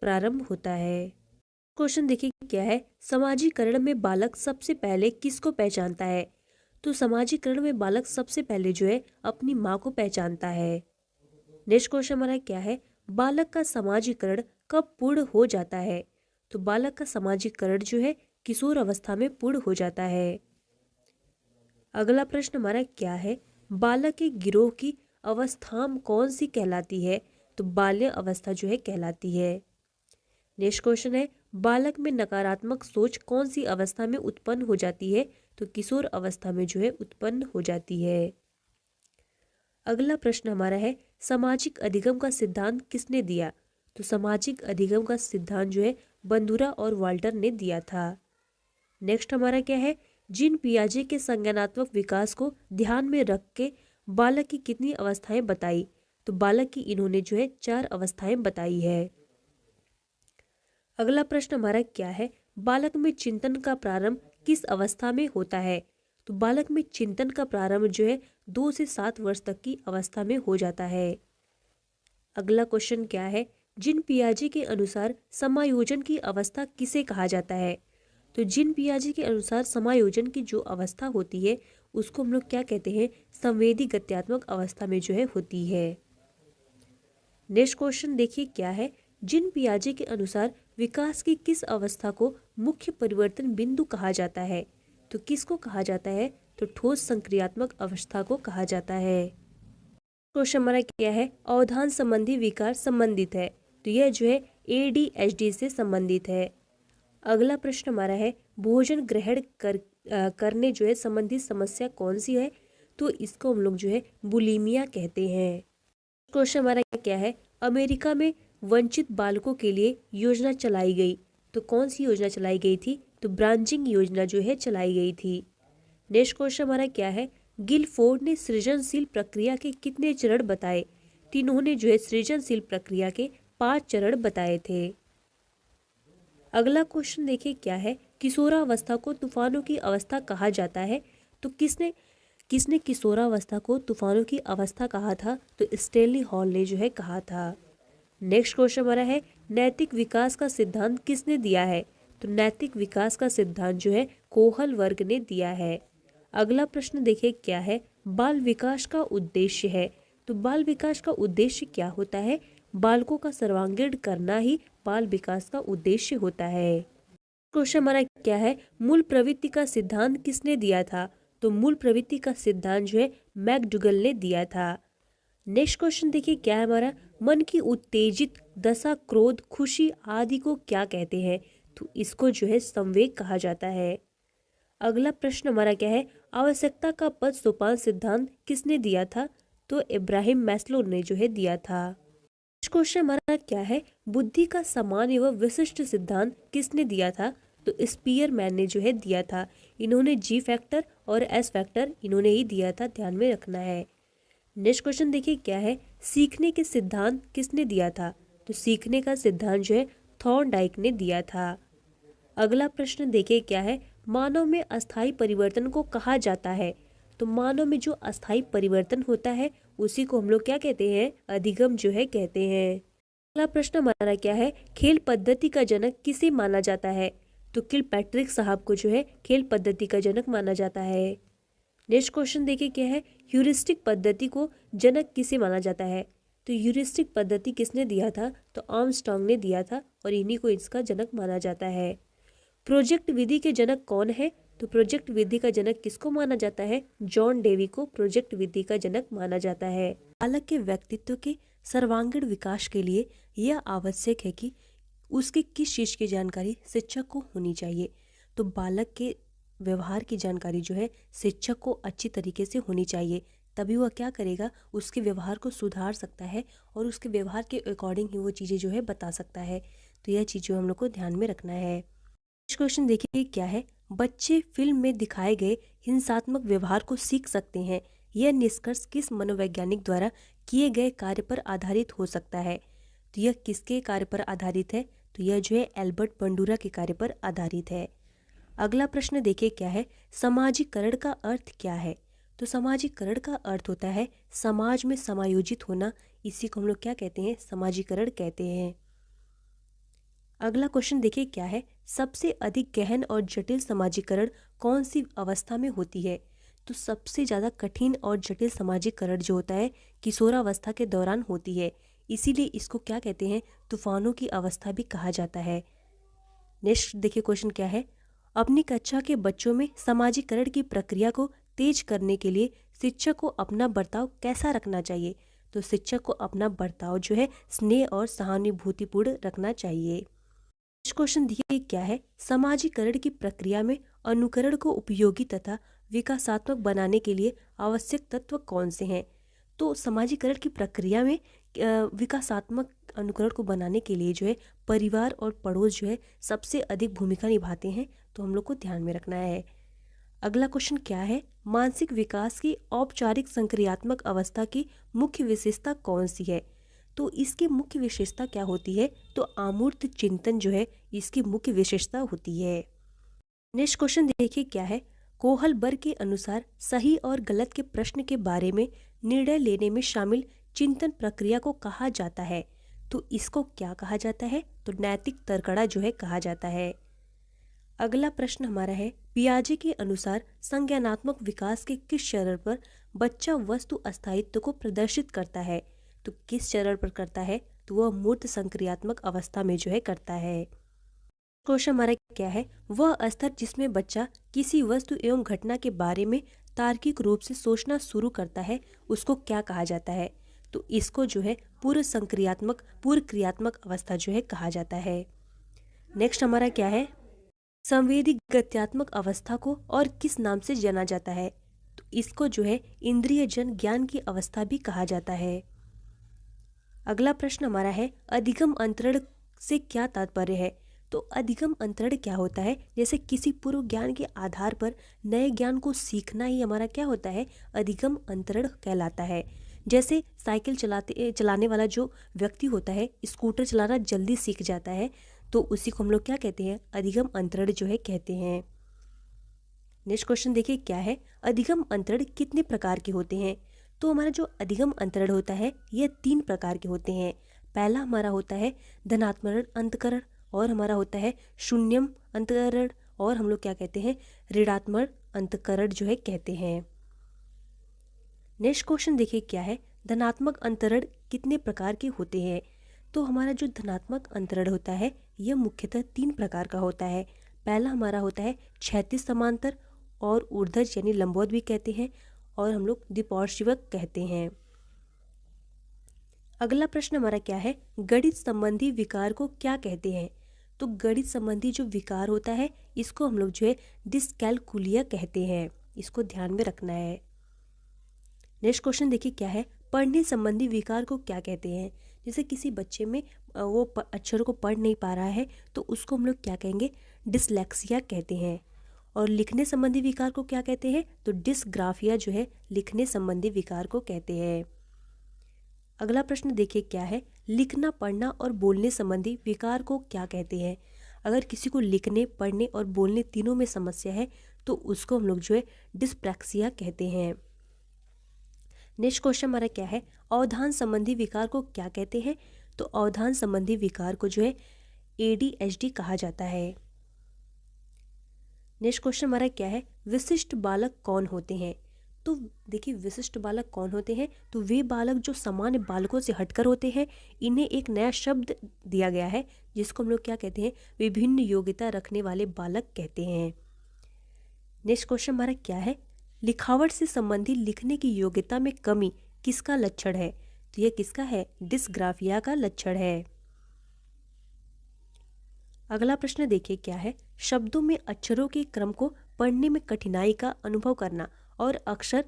प्रारंभ होता है। क्वेश्चन देखिए क्या है समाजीकरण में बालक सबसे पहले किसको पहचानता है? तो समाजीकरण में बालक सबसे पहले जो है अपनी माँ को पहचानता है। नेक्स्ट क्वेश्चन हमारा क्या है बालक का समाजीकरण कब पूर्ण हो जाता है? तो बालक का समाजीकरण जो है किशोर अवस्था में पूर्ण हो जाता है। अगला प्रश्न हमारा क्या है बालक के गिरोह की अवस्था कौन सी कहलाती है? तो बाल्य अवस्था जो है कहलाती है। नेक्स्ट क्वेश्चन है बालक में नकारात्मक सोच कौन सी अवस्था में उत्पन्न हो जाती है? तो किशोर अवस्था में जो है उत्पन्न हो जाती है। अगला प्रश्न हमारा है सामाजिक अधिगम का सिद्धांत किसने दिया? तो सामाजिक अधिगम का सिद्धांत जो है बंदुरा और वाल्टर ने दिया था। नेक्स्ट हमारा क्या है जीन पियाजे के संज्ञानात्मक विकास को ध्यान में रख के बालक की कितनी अवस्थाएं बताई? तो बालक की इन्होंने जो है 4 अवस्थाएं बताई है। अगला प्रश्न हमारा क्या है बालक में चिंतन का प्रारंभ किस अवस्था में होता है? तो बालक में चिंतन का प्रारंभ जो है 2 से 7 वर्ष तक की अवस्था में हो जाता है। अगला क्वेश्चन क्या है जीन पियाजे के अनुसार समायोजन की अवस्था किसे कहा जाता है? तो जीन पियाजे के अनुसार समायोजन की जो अवस्था होती है उसको हम लोग क्या कहते हैं संवेदी गत्यात्मक अवस्था में जो है होती है। नेक्स्ट क्वेश्चन देखिए क्या है जीन पियाजे के अनुसार विकास की किस अवस्था को मुख्य परिवर्तन बिंदु कहा जाता है? तो किसको कहा जाता है? तो ठोस संक्रियात्मक अवस्था को कहा जाता है। क्वेश्चन हमारा क्या है अवधान संबंधी विकार संबंधित है? तो यह जो है ADHD से संबंधित है। अगला प्रश्न हमारा है भोजन ग्रहण करने जो है संबंधित समस्या कौन सी है? तो इसको हम लोग जो है बुलिमिया कहते हैं। क्वेश्चन हमारा क्या है अमेरिका में वंचित बालकों के लिए योजना चलाई गई। तो कौन सी योजना चलाई गई थी? तो ब्रांचिंग योजना जो है चलाई गई थी। नेक्स्ट क्वेश्चन हमारा क्या है गिलफोर्ड ने सृजनशील प्रक्रिया के कितने चरण बताए? तो इन्होंने जो है सृजनशील प्रक्रिया के 5 चरण बताए थे। अगला क्वेश्चन देखिए क्या है किशोरावस्था को तूफानों की अवस्था कहा जाता है? तो किसने किशोरावस्था को तूफानों की अवस्था कहा था? तो स्टेनली हॉल ने जो है कहा था। नेक्स्ट क्वेश्चन हमारा है नैतिक विकास का सिद्धांत किसने दिया है? तो नैतिक विकास का सिद्धांत जो है कोहल वर्ग ने दिया है। अगला प्रश्न देखिए क्या है बाल विकास का उद्देश्य है। तो बाल विकास का उद्देश्य क्या होता है? बालकों का सर्वांगीण करना ही बाल विकास का उद्देश्य होता है। क्वेश्चन हमारा क्या है? मूल प्रवृत्ति का सिद्धांत किसने दिया था? तो मूल प्रवृत्ति का सिद्धांत जो है मैकडूगल ने दिया था। नेक्स्ट क्वेश्चन देखिए क्या है हमारा? मन की उत्तेजित दशा क्रोध खुशी आदि को क्या कहते हैं? तो इसको जो है संवेग कहा जाता है। अगला प्रश्न हमारा क्या है? आवश्यकता का पद सोपान सिद्धांत किसने दिया था? तो इब्राहिम मैस्लो ने जो है दिया था। नेक्स्ट क्वेश्चन हमारा क्या है? बुद्धि का समान एवं विशिष्ट सिद्धांत किसने दिया था? तो स्पीयरमैन ने जो है दिया था। इन्होंने जी फैक्टर और एस फैक्टर इन्होंने ही दिया था, ध्यान में रखना है। नेक्स्ट क्वेश्चन देखिए क्या है? सीखने के सिद्धांत किसने दिया था? तो सीखने का सिद्धांत जो है थॉर्नडाइक ने दिया था। अगला प्रश्न देखिए क्या है? मानव में अस्थायी परिवर्तन को कहा जाता है? तो मानव में जो अस्थायी परिवर्तन होता है उसी को हम लोग क्या कहते हैं? अधिगम जो है कहते हैं। अगला प्रश्न हमारा क्या है? खेल पद्धति का जनक किसे माना जाता है? तो किलपैट्रिक साहब को जो है खेल पद्धति का जनक माना जाता है। नेक्स्ट क्वेश्चन देखिए क्या है? ह्यूरिस्टिक पद्धति को जनक किसे माना जाता है? तो ह्यूरिस्टिक पद्धति किसने दिया था? तो आर्मस्ट्रांग ने दिया था और इन्हीं को इसका जनक माना जाता है। प्रोजेक्ट विधि के जनक कौन है? तो प्रोजेक्ट विधि का जनक किसको माना जाता है? जॉन डेवी को प्रोजेक्ट विधि का जनक माना जाता है। बालक के व्यक्तित्व के सर्वांगीण विकास के लिए यह आवश्यक है कि उसके किस चीज़ की जानकारी शिक्षक को होनी चाहिए? तो बालक के व्यवहार की जानकारी जो है शिक्षक को अच्छी तरीके से होनी चाहिए, तभी वह क्या करेगा? उसके व्यवहार को सुधार सकता है और उसके व्यवहार के अकॉर्डिंग ही वो चीज़ें जो है बता सकता है। तो यह चीज़ जो हम लोग को ध्यान में रखना है। नेक्स्ट क्वेश्चन देखिए क्या है? बच्चे फिल्म में दिखाए गए हिंसात्मक व्यवहार को सीख सकते हैं। यह निष्कर्ष किस मनोवैज्ञानिक द्वारा किए गए कार्य पर आधारित हो सकता है? तो यह किसके कार्य पर आधारित है? तो यह जो है एल्बर्ट बंडूरा के कार्य पर आधारित है। अगला प्रश्न देखिए क्या है? समाजीकरण का अर्थ क्या है? तो समाजीकरण का अर्थ होता है समाज में समायोजित होना। इसी को हम लोग क्या कहते हैं? समाजीकरण कहते हैं। अगला क्वेश्चन देखिए क्या है? सबसे अधिक गहन और जटिल समाजीकरण कौन सी अवस्था में होती है? तो सबसे ज़्यादा कठिन और जटिल समाजीकरण जो होता है किशोरावस्था के दौरान होती है, इसीलिए इसको क्या कहते हैं? तूफानों की अवस्था भी कहा जाता है। नेक्स्ट देखिए क्वेश्चन क्या है? अपनी कक्षा के बच्चों में समाजीकरण की प्रक्रिया को तेज करने के लिए शिक्षक को अपना बर्ताव कैसा रखना चाहिए? तो शिक्षक को अपना बर्ताव जो है स्नेह और सहानुभूतिपूर्ण रखना चाहिए। नेक्स्ट क्वेश्चन देखिए क्या है? समाजीकरण की प्रक्रिया में अनुकरण को उपयोगी तथा विकासात्मक बनाने के लिए आवश्यक तत्व कौन से हैं? तो समाजीकरण की प्रक्रिया में विकासात्मक अनुकरण को बनाने के लिए जो है परिवार और पड़ोस जो है सबसे अधिक भूमिका निभाते हैं, तो हम लोग को ध्यान में रखना है। अगला क्वेश्चन क्या है? मानसिक विकास की औपचारिक संक्रियात्मक अवस्था की मुख्य विशेषता कौन सी है? तो इसकी मुख्य विशेषता क्या होती है? तो अमूर्त चिंतन जो है इसकी मुख्य विशेषता होती है। नेक्स्ट क्वेश्चन देखिए क्या है? कोहलबर्ग के अनुसार सही और गलत के प्रश्न के बारे में निर्णय लेने में शामिल चिंतन प्रक्रिया को कहा जाता है। तो इसको क्या कहा जाता है? तो नैतिक तर्कड़ा जो है कहा जाता है। अगला प्रश्न हमारा है, पियाजे के अनुसार संज्ञानात्मक विकास के किस चरण पर बच्चा वस्तु अस्थायित्व को प्रदर्शित करता है? तो किस चरण पर करता है? तो वह मूर्त संक्रियात्मक अवस्था में जो है करता है। क्वेश्चन हमारा क्या है? वह स्तर जिसमें बच्चा किसी वस्तु एवं घटना के बारे में तार्किक रूप से सोचना शुरू करता है उसको क्या कहा जाता है? तो इसको जो है पूर्व क्रियात्मक अवस्था जो है कहा जाता है। नेक्स्ट हमारा क्या है? संवेदी गत्यात्मक अवस्था को और किस नाम से जाना जाता है? तो इसको जो है इंद्रिय जन ज्ञान की अवस्था भी कहा जाता है। अगला प्रश्न हमारा है, अधिगम अंतरण से क्या तात्पर्य है? तो अधिगम अंतरण क्या होता है? जैसे किसी पूर्व ज्ञान के आधार पर नए ज्ञान को सीखना ही हमारा क्या होता है? अधिगम अंतरण कहलाता है। जैसे साइकिल चलाने वाला जो व्यक्ति होता है स्कूटर चलाना जल्दी सीख जाता है, तो उसी को हम लोग क्या कहते हैं? अधिगम अंतरण जो है कहते हैं। नेक्स्ट क्वेश्चन देखिए क्या है? अधिगम अंतरण कितने प्रकार के होते हैं? तो हमारा जो अधिगम अंतरण होता है यह 3 प्रकार के होते हैं। पहला हमारा होता है धनात्मक अंतकरण, और हमारा होता है शून्यम अंतकरण, और हम लोग क्या कहते हैं? ऋणात्मक अंतकरण जो है कहते हैं। नेक्स्ट क्वेश्चन देखिए क्या है, धनात्मक अंतरण कितने प्रकार के होते हैं। तो हमारा जो धनात्मक अंतरण होता है यह मुख्यतः 3 प्रकार का होता है। पहला हमारा होता है क्षैतिज समांतर और ऊर्ध्वज यानी लंबवत भी कहते हैं, और हम लोग द्विपार्श्विक कहते हैं। अगला प्रश्न हमारा क्या है, गणित संबंधी विकार को क्या कहते हैं। तो गणित संबंधी जो विकार होता है इसको हम लोग जो है डिस्कैलकुलिया कहते हैं, इसको ध्यान में रखना है। नेक्स्ट क्वेश्चन देखिए क्या है, पढ़ने संबंधी विकार को क्या कहते हैं। जैसे किसी बच्चे में वो अक्षरों को पढ़ नहीं पा रहा है तो उसको हम लोग क्या कहेंगे, डिसलेक्सिया कहते हैं। और लिखने संबंधी विकार को क्या कहते हैं, तो डिसग्राफिया जो है लिखने संबंधी विकार को कहते हैं। अगला प्रश्न देखिए क्या है, लिखना पढ़ना और बोलने संबंधी विकार को क्या कहते हैं। अगर किसी को लिखने पढ़ने और बोलने तीनों में समस्या है तो उसको हम लोग जो है डिस्प्रैक्सिया कहते हैं। नेक्स्ट क्वेश्चन हमारा क्या है, अवधान संबंधी विकार को क्या कहते हैं। तो अवधान संबंधी विकार को जो है ADHD कहा जाता है। नेक्स्ट क्वेश्चन हमारा क्या है, विशिष्ट बालक कौन होते हैं। तो देखिए विशिष्ट बालक कौन होते हैं, तो वे बालक जो सामान्य बालकों से हटकर होते हैं। इन्हें एक नया शब्द दिया गया है जिसको हम लोग क्या कहते हैं, विभिन्न योग्यता रखने वाले बालक कहते हैं। नेक्स्ट क्वेश्चन हमारा क्या है, लिखावट से संबंधित लिखने की योग्यता में कमी किसका लक्षण है। तो यह किसका है, डिस्ग्राफिया का लक्षण है। अगला प्रश्न देखिए क्या है, शब्दों में अक्षरों के क्रम को पढ़ने में कठिनाई का अनुभव करना और अक्षर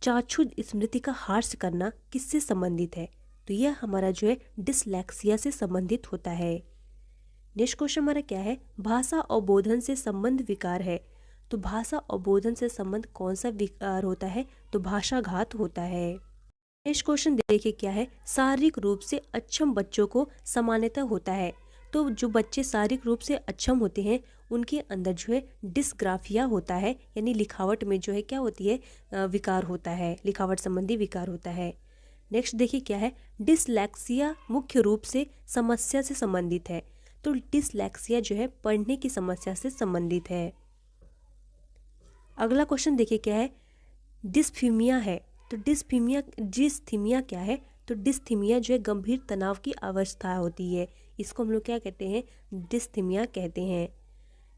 चाक्षुष स्मृति का ह्रास करना किससे संबंधित है। तो यह हमारा जो है डिसलेक्सिया से संबंधित होता है। नेक्स्ट क्वेश्चन हमारा क्या है, भाषा अवबोधन से संबंध विकार है। तो भाषा अवबोधन से संबंध कौन सा विकार होता है, तो भाषाघात होता है। नेक्स्ट क्वेश्चन देखिए क्या है, शारीरिक रूप से अक्षम बच्चों को सामान्यतः होता है। तो जो बच्चे शारीरिक रूप से अक्षम होते हैं उनके अंदर जो है डिस्ग्राफिया होता है, यानी लिखावट में जो है क्या होती है, विकार होता है, लिखावट संबंधी विकार होता है। नेक्स्ट देखिए क्या है, डिसलेक्सिया मुख्य रूप से समस्या से संबंधित है। तो डिसलेक्सिया जो है पढ़ने की समस्या से संबंधित है। अगला क्वेश्चन देखिए क्या है, डिस्फीमिया है। तो डिस्थीमिया क्या है, तो डिस्थीमिया जो है गंभीर तनाव की अवस्था होती है, इसको हम लोग क्या कहते हैं, डिस्थीमिया कहते हैं।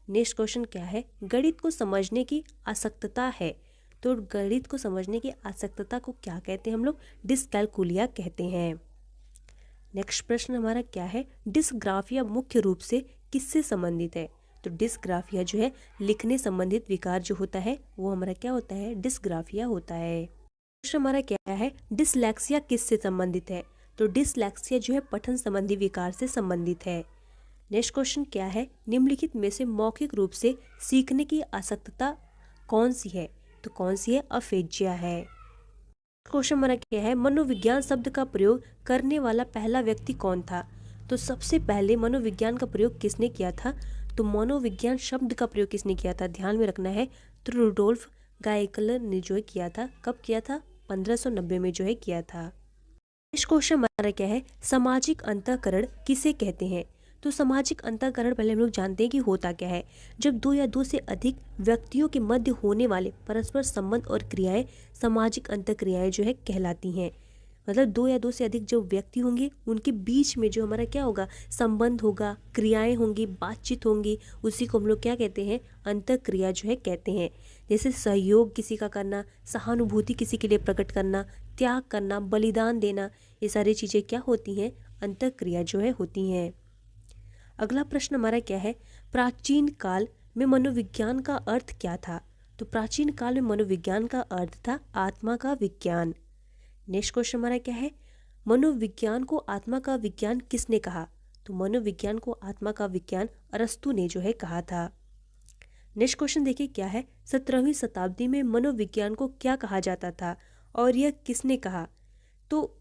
नेक्स्ट क्वेश्चन क्या है, गणित को समझने की आसक्तता है। तो गणित को समझने की आसक्तता को क्या कहते हैं हम लोग, डिस्कैलकुलिया कहते हैं। नेक्स्ट प्रश्न हमारा क्या है, डिस्ग्राफिया मुख्य रूप से किससे संबंधित है। तो डिस्ग्राफिया जो है लिखने संबंधित विकार जो होता है वो हमारा क्या होता है, डिस्ग्राफिया होता है। प्रश्न हमारा क्या है, डिसलेक्सिया किससे संबंधित है। तो डिसलेक्सिया जो है पठन संबंधी विकार से संबंधित है। नेक्स्ट क्वेश्चन क्या है, निम्नलिखित में से मौखिक रूप से सीखने की आसक्तता कौन सी है। तो कौन सी है, अफेजिया है। क्वेश्चन हमारा क्या है, मनोविज्ञान शब्द का प्रयोग करने वाला पहला व्यक्ति कौन था। तो सबसे पहले मनोविज्ञान का प्रयोग किसने किया था। तो मनोविज्ञान शब्द का प्रयोग किसने किया था, ध्यान में रखना है, तो रुडोल्फ गायकलर ने जो है किया था। कब किया था, 1590 में जो है किया था। नेक्स्ट क्वेश्चन हमारा क्या है, सामाजिक अंतःकरण किसे कहते हैं। तो सामाजिक अंतःकरण पहले हम लोग जानते हैं कि होता क्या है, जब दो या दो से अधिक व्यक्तियों के मध्य होने वाले परस्पर संबंध और क्रियाएं सामाजिक अंतःक्रियाएं जो है कहलाती हैं। मतलब दो या दो से अधिक जो व्यक्ति होंगे उनके बीच में जो हमारा क्या होगा, संबंध होगा, क्रियाएं होंगी, बातचीत होंगी, उसी को हम लोग क्या कहते हैं, अंतःक्रिया जो है कहते हैं। जैसे सहयोग किसी का करना, सहानुभूति किसी के लिए प्रकट करना, त्याग करना, बलिदान देना, ये सारी चीज़ें क्या होती हैं, अंतःक्रिया जो है होती हैं। अगला प्रश्न हमारा क्या है, प्राचीन काल में मनोविज्ञान का अर्थ क्या था। तो प्राचीन काल में मनोविज्ञान का अर्थ था आत्मा का विज्ञान। नेक्स्ट क्वेश्चन हमारा क्या है, मनोविज्ञान को आत्मा का विज्ञान किसने कहा। तो मनोविज्ञान को आत्मा का विज्ञान अरस्तु ने जो है कहा था। नेक्स्ट क्वेश्चन देखिए क्या है, 17वीं शताब्दी में मनोविज्ञान को क्या कहा जाता था और यह किसने कहा। तो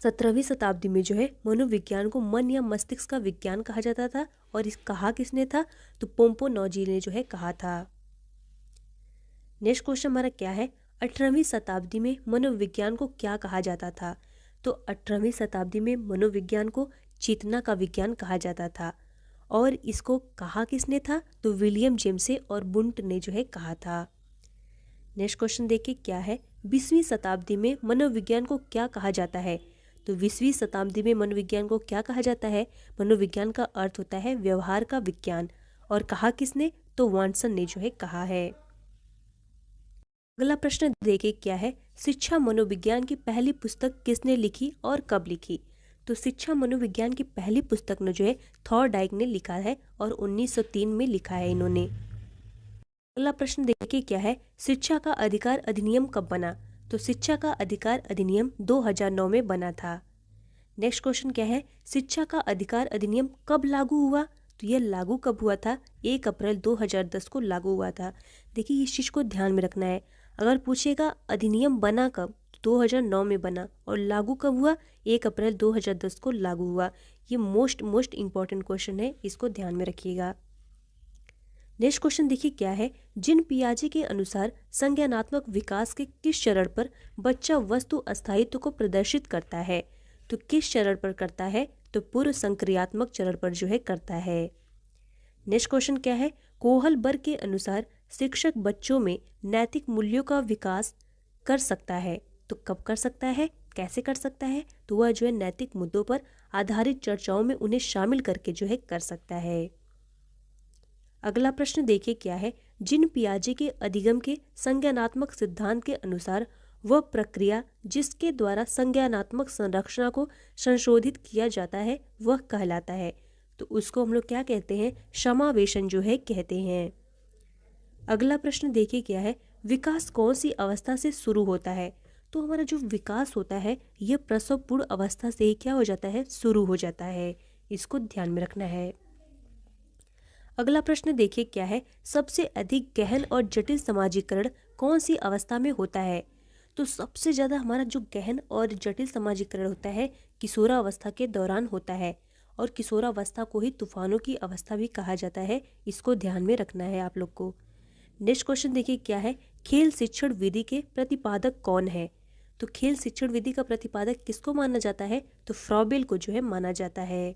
17वीं शताब्दी में जो है मनोविज्ञान को मन या मस्तिष्क का विज्ञान कहा जाता था, और इस कहा किसने था, तो पोम्पोनॉजी ने जो है कहा था। नेक्स्ट क्वेश्चन हमारा क्या है, 18वीं शताब्दी में मनोविज्ञान को क्या कहा जाता था। तो 18वीं शताब्दी में मनोविज्ञान को चेतना का विज्ञान कहा जाता था, और इसको कहा किसने था, तो विलियम जेम्से और बुंट ने जो है कहा था। नेक्स्ट क्वेश्चन देखिए क्या है, 20वीं शताब्दी में मनोविज्ञान को क्या कहा जाता है? तो 20वीं शताब्दी में मनोविज्ञान को क्या कहा जाता है? मनोविज्ञान का अर्थ होता है व्यवहार का विज्ञान। और कहा किसने? तो वाटसन ने जो है कहा है। अगला प्रश्न देखिए क्या है, शिक्षा मनोविज्ञान की पहली पुस्तक किसने लिखी और कब लिखी? तो शिक्षा मनोविज्ञान की पहली पुस्तक ने जो है थॉर्नडाइक ने लिखा है और 1903 में लिखा है इन्होंने। अगला प्रश्न देखिए क्या है, शिक्षा का अधिकार अधिनियम कब बना? तो शिक्षा का अधिकार अधिनियम 2009 में बना था। नेक्स्ट क्वेश्चन क्या है, शिक्षा का अधिकार अधिनियम कब लागू हुआ? तो यह लागू कब हुआ था? 1 अप्रैल 2010 को लागू हुआ था। देखिए इस चीज़ को ध्यान में रखना है। अगर पूछेगा अधिनियम बना कब, तो 2009 में बना, और लागू कब हुआ? 1 अप्रैल 2010 को लागू हुआ। ये मोस्ट इम्पॉर्टेंट क्वेश्चन है, इसको ध्यान में रखिएगा। नेक्स्ट क्वेश्चन देखिए क्या है, जिन पियाजे के अनुसार संज्ञानात्मक विकास के किस चरण पर बच्चा वस्तु अस्थायित्व को प्रदर्शित करता है? तो किस चरण पर करता है? तो पूर्व संक्रियात्मक चरण पर जो है करता है। नेक्स्ट क्वेश्चन क्या है, कोहलबर्ग के अनुसार शिक्षक बच्चों में नैतिक मूल्यों का विकास कर सकता है। तो कब कर सकता है, कैसे कर सकता है? तो वह जो है नैतिक मुद्दों पर आधारित चर्चाओं में उन्हें शामिल करके जो है कर सकता है। अगला प्रश्न देखिए क्या है, जिन पियाजे के अधिगम के संज्ञानात्मक सिद्धांत के अनुसार वह प्रक्रिया जिसके द्वारा संज्ञानात्मक संरचना को संशोधित किया जाता है वह कहलाता है। तो उसको हम लोग क्या कहते हैं? समावेशन जो है कहते हैं। अगला प्रश्न देखिए क्या है, विकास कौन सी अवस्था से शुरू होता है? तो हमारा जो विकास होता है यह प्रसव पूर्व अवस्था से ही क्या हो जाता है? शुरू हो जाता है। इसको ध्यान में रखना है। अगला प्रश्न देखिए क्या है, सबसे अधिक गहन और जटिल समाजीकरण कौन सी अवस्था में होता है? तो सबसे ज़्यादा हमारा जो गहन और जटिल समाजीकरण होता है किशोरावस्था के दौरान होता है, और किशोरावस्था को ही तूफानों की अवस्था भी कहा जाता है। इसको ध्यान में रखना है आप लोग को। नेक्स्ट क्वेश्चन देखिए क्या है, खेल शिक्षण विधि के प्रतिपादक कौन है? तो खेल शिक्षण विधि का प्रतिपादक किसको माना जाता है? तो फ्रॉबेल को जो है माना जाता है।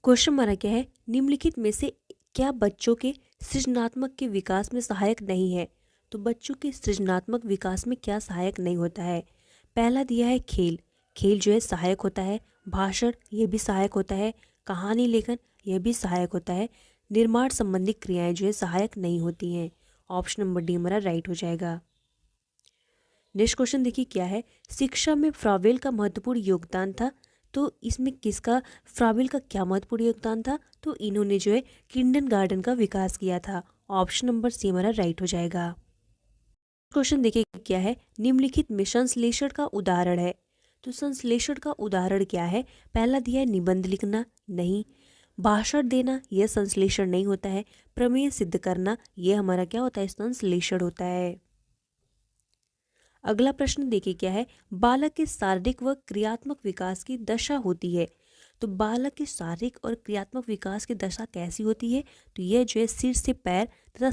क्वेश्चन हमारा क्या है, निम्नलिखित में से क्या बच्चों के सृजनात्मक के विकास में सहायक नहीं है? तो बच्चों के सृजनात्मक विकास में क्या सहायक नहीं होता है? पहला दिया है खेल, खेल जो है सहायक होता है। भाषण ये भी सहायक होता है। कहानी लेखन यह भी सहायक होता है। निर्माण संबंधी क्रियाएं जो है सहायक नहीं होती हैं। ऑप्शन नंबर डी हमारा राइट हो जाएगा। नेक्स्ट क्वेश्चन देखिए क्या है, शिक्षा में फ्रॉबेल का महत्वपूर्ण योगदान था। तो इसमें किसका, फ्रॉबेल का क्या महत्वपूर्ण योगदान था? तो इन्होंने जो है किंडरगार्टन का विकास किया था। ऑप्शन नंबर सी हमारा राइट हो जाएगा। क्वेश्चन देखिए क्या है, निम्नलिखित में संश्लेषण का उदाहरण है। तो संश्लेषण का उदाहरण क्या है? पहला दिया है निबंध लिखना, नहीं। भाषण देना यह संश्लेषण नहीं होता है। प्रमेय सिद्ध करना यह हमारा क्या होता है? संश्लेषण होता है। अगला प्रश्न देखिए क्या है, बालक के शारीरिक व क्रियात्मक विकास की दशा होती है। तो बालक के शारीरिक और क्रियात्मक विकास की दशा कैसी होती है? तो यह जो है सिर से पैर तथा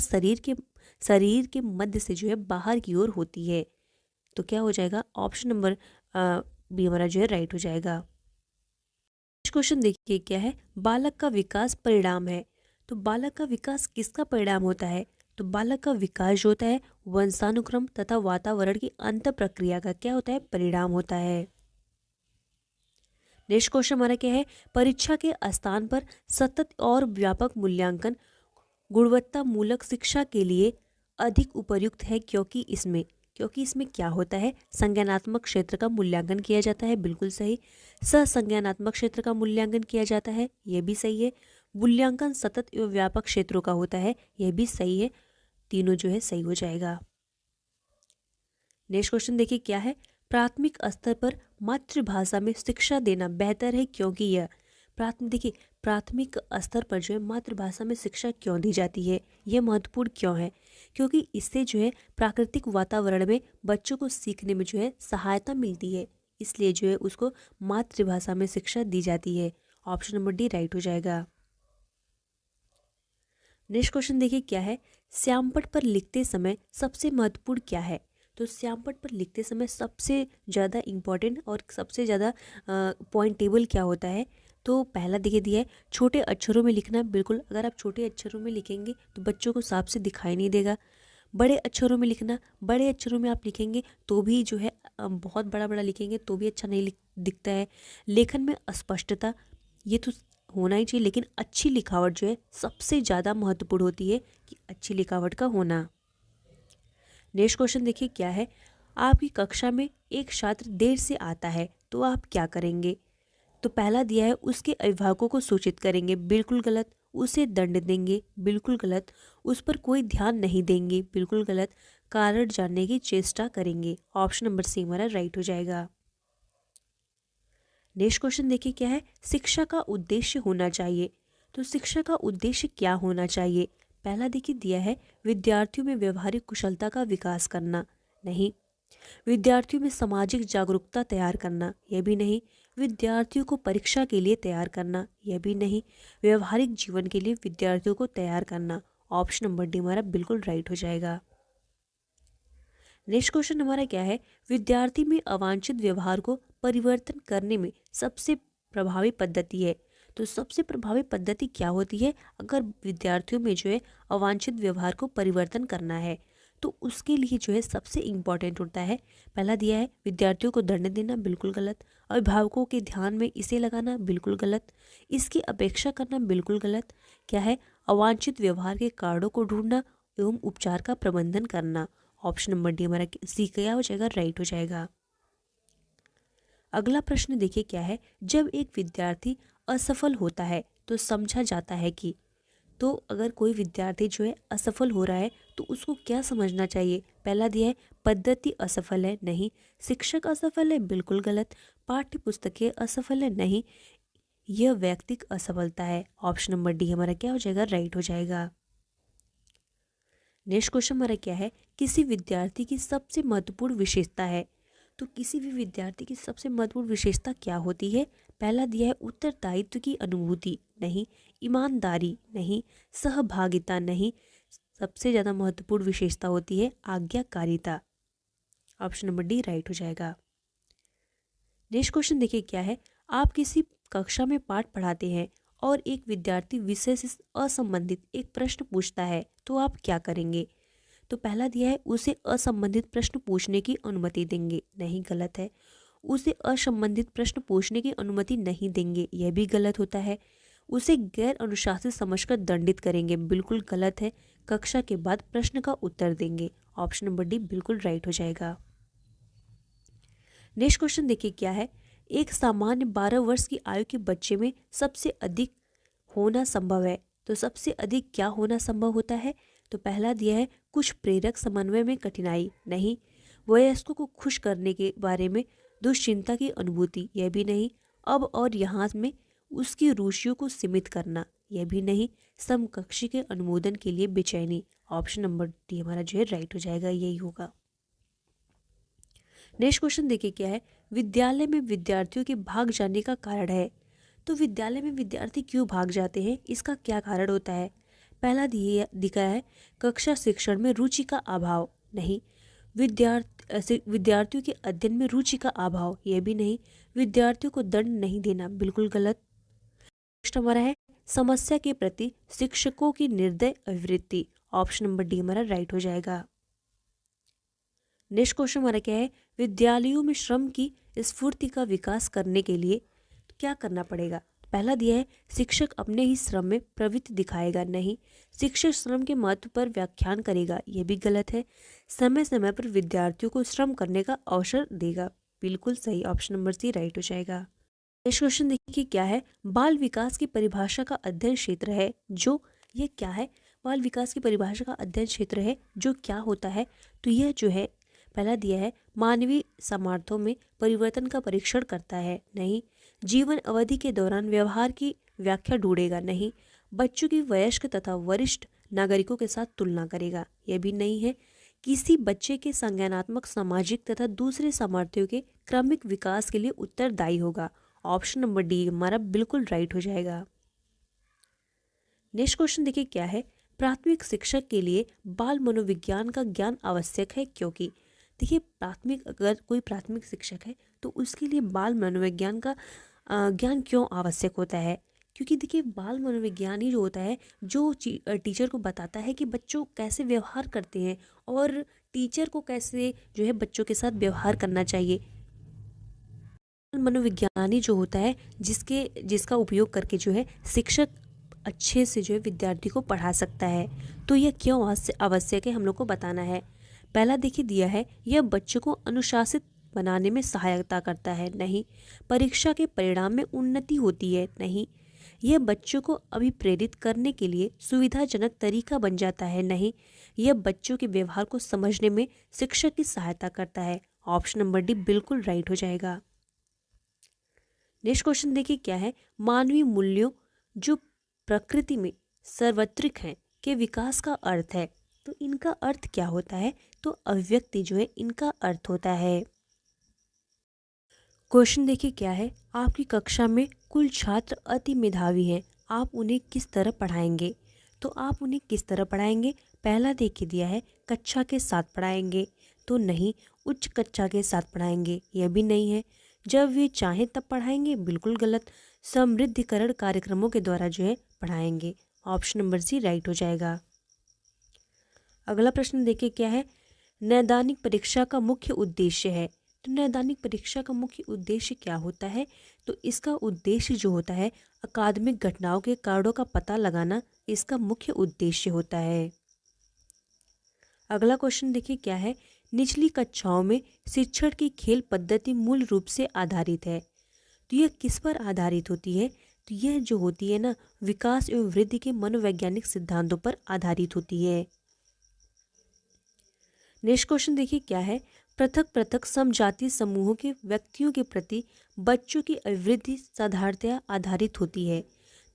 शरीर के मध्य से जो है बाहर की ओर होती है। तो क्या हो जाएगा? ऑप्शन नंबर बी हमारा जो है राइट हो जाएगा। क्वेश्चन देखिए क्या है, बालक का विकास परिणाम है। तो बालक का विकास किसका परिणाम होता है? तो बालक का विकास जो होता है वंशानुक्रम तथा वातावरण की अंत प्रक्रिया का क्या होता है? परिणाम होता है। नेक्स्ट क्वेश्चन हमारा क्या है, परीक्षा के स्थान पर सतत और व्यापक मूल्यांकन गुणवत्ता मूलक शिक्षा के लिए अधिक उपयुक्त है क्योंकि इसमें क्या होता है? संज्ञानात्मक क्षेत्र का मूल्यांकन किया जाता है, बिल्कुल सही। ससंज्ञानात्मक क्षेत्र का मूल्यांकन किया जाता है, यह भी सही है। मूल्यांकन सतत एवं व्यापक क्षेत्रों का होता है, यह भी सही है। तीनों जो है सही हो जाएगा। नेक्स्ट क्वेश्चन देखिए क्या है, प्राथमिक स्तर पर मातृभाषा में शिक्षा देना बेहतर है क्योंकि यह प्राथमिक स्तर पर जो है मातृभाषा में शिक्षा क्यों दी जाती है? यह महत्वपूर्ण क्यों है? क्योंकि इससे जो है प्राकृतिक वातावरण में बच्चों को सीखने में जो है सहायता मिलती है, इसलिए जो है उसको मातृभाषा में शिक्षा दी जाती है। ऑप्शन नंबर डी राइट हो जाएगा। नेक्स्ट क्वेश्चन देखिए क्या है, श्यामपट्ट पर लिखते समय सबसे महत्वपूर्ण क्या है? तो श्यामपट्ट पर लिखते समय सबसे ज़्यादा इम्पॉर्टेंट और सबसे ज़्यादा पॉइंटेबल क्या होता है? तो पहला देखिए दिया है छोटे अक्षरों में लिखना, बिल्कुल। अगर आप छोटे अक्षरों में लिखेंगे तो बच्चों को साफ से दिखाई नहीं देगा। बड़े अक्षरों में लिखना, बड़े अक्षरों में आप लिखेंगे तो भी जो है बहुत बड़ा बड़ा लिखेंगे तो भी अच्छा नहीं दिखता है। लेखन में अस्पष्टता, ये तो होना ही चाहिए, लेकिन अच्छी लिखावट जो है सबसे ज़्यादा महत्वपूर्ण होती है कि अच्छी लिखावट का होना। नेक्स्ट क्वेश्चन देखिए क्या है, आपकी कक्षा में एक छात्र देर से आता है तो आप क्या करेंगे? तो पहला दिया है उसके अभिभावकों को सूचित करेंगे, बिल्कुल गलत। उसे दंड देंगे, बिल्कुल गलत। उस पर कोई ध्यान नहीं देंगे, बिल्कुल गलत। कारण जानने की चेष्टा करेंगे, ऑप्शन नंबर सी हमारा राइट हो जाएगा। नेक्स्ट क्वेश्चन देखिए क्या है, शिक्षा का उद्देश्य होना चाहिए। तो शिक्षा का उद्देश्य क्या होना चाहिए? पहला देखिए दिया है विद्यार्थियों में व्यवहारिक कुशलता का विकास करना, नहीं। विद्यार्थियों में सामाजिक जागरूकता तैयार करना, यह भी नहीं। विद्यार्थियों को परीक्षा के लिए तैयार करना, यह भी नहीं। व्यवहारिक जीवन के लिए विद्यार्थियों को तैयार करना, ऑप्शन नंबर डी हमारा बिल्कुल राइट हो जाएगा। नेक्स्ट क्वेश्चन हमारा क्या है, विद्यार्थी में अवांछित व्यवहार को परिवर्तन करने में सबसे प्रभावी पद्धति है। तो सबसे प्रभावी पद्धति क्या होती है अगर विद्यार्थियों में जो है अवांछित व्यवहार को परिवर्तन करना है? तो उसके लिए जो है सबसे इम्पॉर्टेंट होता है, पहला दिया है विद्यार्थियों को दंड देना, बिल्कुल गलत। अभिभावकों के ध्यान में इसे लगाना, बिल्कुल गलत। इसकी अपेक्षा करना, बिल्कुल गलत। क्या है, अवांछित व्यवहार के कारणों को ढूंढना एवं उपचार का प्रबंधन करना, ऑप्शन नंबर डी हमारा सी क्या हो जाएगा, राइट हो जाएगा। अगला प्रश्न देखिए क्या है, जब एक विद्यार्थी असफल होता है तो समझा जाता है कि, तो अगर कोई विद्यार्थी जो है असफल हो रहा है तो उसको क्या समझना चाहिए? पहला दिया है पद्धति असफल है, नहीं। शिक्षक असफल है, बिल्कुल गलत। पाठ्य पुस्तकें असफल है, नहीं। यह व्यक्तिक असफलता है, ऑप्शन नंबर डी हमारा क्या हो जाएगा, राइट हो जाएगा। नेक्स्ट क्वेश्चन हमारा क्या है, किसी विद्यार्थी की सबसे महत्वपूर्ण विशेषता है। तो किसी भी विद्यार्थी की सबसे महत्वपूर्ण विशेषता क्या होती है? पहला दिया है उत्तरदायित्व की अनुभूति, नहीं। ईमानदारी, नहीं। सहभागिता, नहीं। सबसे ज़्यादा महत्वपूर्ण विशेषता होती है आज्ञाकारिता, ऑप्शन नंबर डी राइट हो जाएगा। नेक्स्ट क्वेश्चन देखिए क्या है, आप किसी कक्षा में पाठ पढ़ाते हैं और एक विद्यार्थी विषय से असंबंधित एक प्रश्न पूछता है तो आप क्या करेंगे? तो पहला दिया है उसे असंबंधित प्रश्न पूछने की अनुमति देंगे, नहीं, गलत है। उसे असंबंधित प्रश्न पूछने की अनुमति नहीं देंगे, यह भी गलत होता है। उसे गैर अनुशासित समझकर दंडित करेंगे, बिल्कुल गलत है। कक्षा के बाद प्रश्न का उत्तर देंगे, ऑप्शन नंबर डी बिल्कुल राइट हो जाएगा। नेक्स्ट क्वेश्चन देखिए क्या है, एक सामान्य 12 वर्ष की आयु के बच्चे में सबसे अधिक होना संभव है। तो सबसे अधिक क्या होना संभव होता है? तो पहला दिया है कुछ प्रेरक समन्वय में कठिनाई, नहीं। वयस्कों को खुश करने के बारे में दुश्चिंता की अनुभूति, यह भी नहीं। अब और यहाँ में उसकी रुचियों को सीमित करना, यह भी नहीं। समकक्षी के अनुमोदन के लिए बेचैनी, ऑप्शन नंबर डी हमारा जो है राइट हो जाएगा, यही होगा। नेक्स्ट क्वेश्चन देखिए क्या है, विद्यालय में विद्यार्थियों के भाग जाने का कारण है। तो विद्यालय में विद्यार्थी क्यों भाग जाते हैं, इसका क्या कारण होता है? पहला दिखा है कक्षा शिक्षण में रुचि का अभाव, नहीं। विद्यार्थियों के अध्ययन में रुचि का अभाव, यह भी नहीं। विद्यार्थियों को दंड नहीं देना, बिल्कुल गलत। नेक्स्ट हमारा है समस्या के प्रति शिक्षकों की निर्दय अभिवृत्ति, ऑप्शन नंबर डी हमारा राइट हो जाएगा। नेक्स्ट क्वेश्चन हमारा क्या है, विद्यालयों में श्रम की स्फूर्ति का विकास करने के लिए क्या करना पड़ेगा? पहला दिया है शिक्षक अपने ही श्रम में प्रवृत्ति दिखाएगा, नहीं। शिक्षक श्रम के महत्व पर व्याख्यान करेगा, यह भी गलत है। समय समय पर विद्यार्थियों को श्रम करने का अवसर देगा, बिल्कुल सही, ऑप्शन नंबर सी राइट हो जाएगा। नेक्स्ट क्वेश्चन देखिए क्या है, बाल विकास की परिभाषा का अध्ययन क्षेत्र है जो, ये क्या है? बाल विकास की परिभाषा का अध्ययन क्षेत्र है जो क्या होता है? तो यह जो है पहला दिया है मानवीय सामर्थ्यों में परिवर्तन का परीक्षण करता है, नहीं। जीवन अवधि के दौरान व्यवहार की व्याख्या ढूंढेगा, नहीं। बच्चों की वयस्क तथा वरिष्ठ नागरिकों के साथ तुलना करेगा, यह भी नहीं है। किसी बच्चे के संज्ञानात्मक, सामाजिक तथा दूसरे सामर्थ्यों के क्रमिक विकास के लिए उत्तरदायी होगा, ऑप्शन नंबर डी हमारा बिल्कुल राइट हो जाएगा। नेक्स्ट क्वेश्चन देखिए क्या है, प्राथमिक शिक्षक के लिए बाल मनोविज्ञान का ज्ञान आवश्यक है क्योंकि, देखिए अगर कोई प्राथमिक शिक्षक है तो उसके लिए बाल मनोविज्ञान का ज्ञान क्यों आवश्यक होता है? क्योंकि देखिए बाल मनोविज्ञान ही जो होता है जो टीचर को बताता है कि बच्चों कैसे व्यवहार करते हैं और टीचर को कैसे जो है बच्चों के साथ व्यवहार करना चाहिए। मनोविज्ञानी जो होता है जिसका उपयोग करके जो है शिक्षक अच्छे से जो है विद्यार्थी को पढ़ा सकता है। तो यह क्यों आवश्यक है हम लोग को बताना है। पहला देखिए दिया है, यह बच्चों को अनुशासित बनाने में सहायता करता है, नहीं। परीक्षा के परिणाम में उन्नति होती है, नहीं। यह बच्चों को अभिप्रेरित करने के लिए सुविधाजनक तरीका बन जाता है, नहीं। यह बच्चों के व्यवहार को समझने में शिक्षक की सहायता करता है। ऑप्शन नंबर डी बिल्कुल राइट हो जाएगा। नेक्स्ट क्वेश्चन देखिए क्या है, मानवीय मूल्यों जो प्रकृति में सार्वत्रिक हैं के विकास का अर्थ है। तो इनका अर्थ क्या होता है, तो अभिव्यक्ति जो है इनका अर्थ होता है। क्वेश्चन देखिए क्या है, आपकी कक्षा में कुल छात्र अति मेधावी हैं, आप उन्हें किस तरह पढ़ाएंगे। तो आप उन्हें किस तरह पढ़ाएंगे, पहला देखिए दिया है कक्षा के साथ पढ़ाएंगे, तो नहीं। उच्च कक्षा के साथ पढ़ाएंगे, यह भी नहीं है। जब वे चाहें तब पढ़ाएंगे, बिल्कुल गलत। समृद्धिकरण कार्यक्रमों के द्वारा जो है पढ़ाएंगे। ऑप्शन नंबर सी राइट हो जाएगा। अगला प्रश्न देखिए क्या है, नैदानिक परीक्षा का मुख्य उद्देश्य है। तो नैदानिक परीक्षा का मुख्य उद्देश्य क्या होता है, तो इसका उद्देश्य जो होता है अकादमिक घटनाओं के कारणों का पता लगाना, इसका मुख्य उद्देश्य होता है। अगला क्वेश्चन देखिए क्या है, निचली कक्षाओं में शिक्षण की खेल पद्धति मूल रूप से आधारित है। तो यह किस पर आधारित होती है, तो यह जो होती है ना विकास एवं वृद्धि के मनोवैज्ञानिक सिद्धांतों पर आधारित होती है। नेक्स्ट क्वेश्चन देखिए क्या है, पृथक पृथक समजातीय समूहों के व्यक्तियों के प्रति बच्चों की अभिवृद्धि साधारणतया आधारित होती है।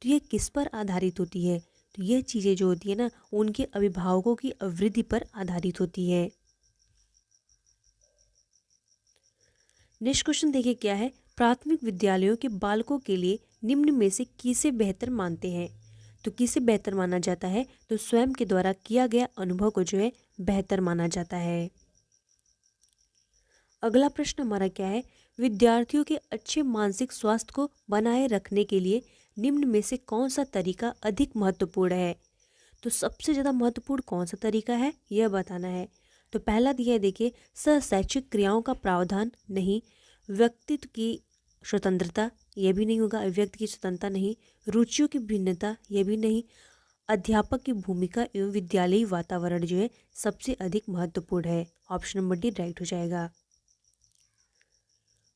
तो यह किस पर आधारित होती है, तो यह चीज़ें जो होती है ना उनके अभिभावकों की अभिवृद्धि पर आधारित होती है। नेक्स्ट क्वेश्चन देखिए क्या है, प्राथमिक विद्यालयों के बालकों के लिए निम्न में से किसे बेहतर मानते हैं। तो किसे बेहतर माना जाता है, तो स्वयं के द्वारा किया गया अनुभव को जो है बेहतर माना जाता है। अगला प्रश्न हमारा क्या है, विद्यार्थियों के अच्छे मानसिक स्वास्थ्य को बनाए रखने के लिए निम्न में से कौन सा तरीका अधिक महत्वपूर्ण है। तो सबसे ज़्यादा महत्वपूर्ण कौन सा तरीका है, यह बताना है। तो पहला दिया है देखिए, सहशैक्षिक क्रियाओं का प्रावधान, नहीं। व्यक्तित्व की स्वतंत्रता, यह भी नहीं होगा। अभिव्यक्ति की स्वतंत्रता नहीं। रुचियों की भिन्नता, यह भी नहीं। अध्यापक की भूमिका एवं विद्यालयी वातावरण जो है सबसे अधिक महत्वपूर्ण है। ऑप्शन नंबर डी राइट हो जाएगा।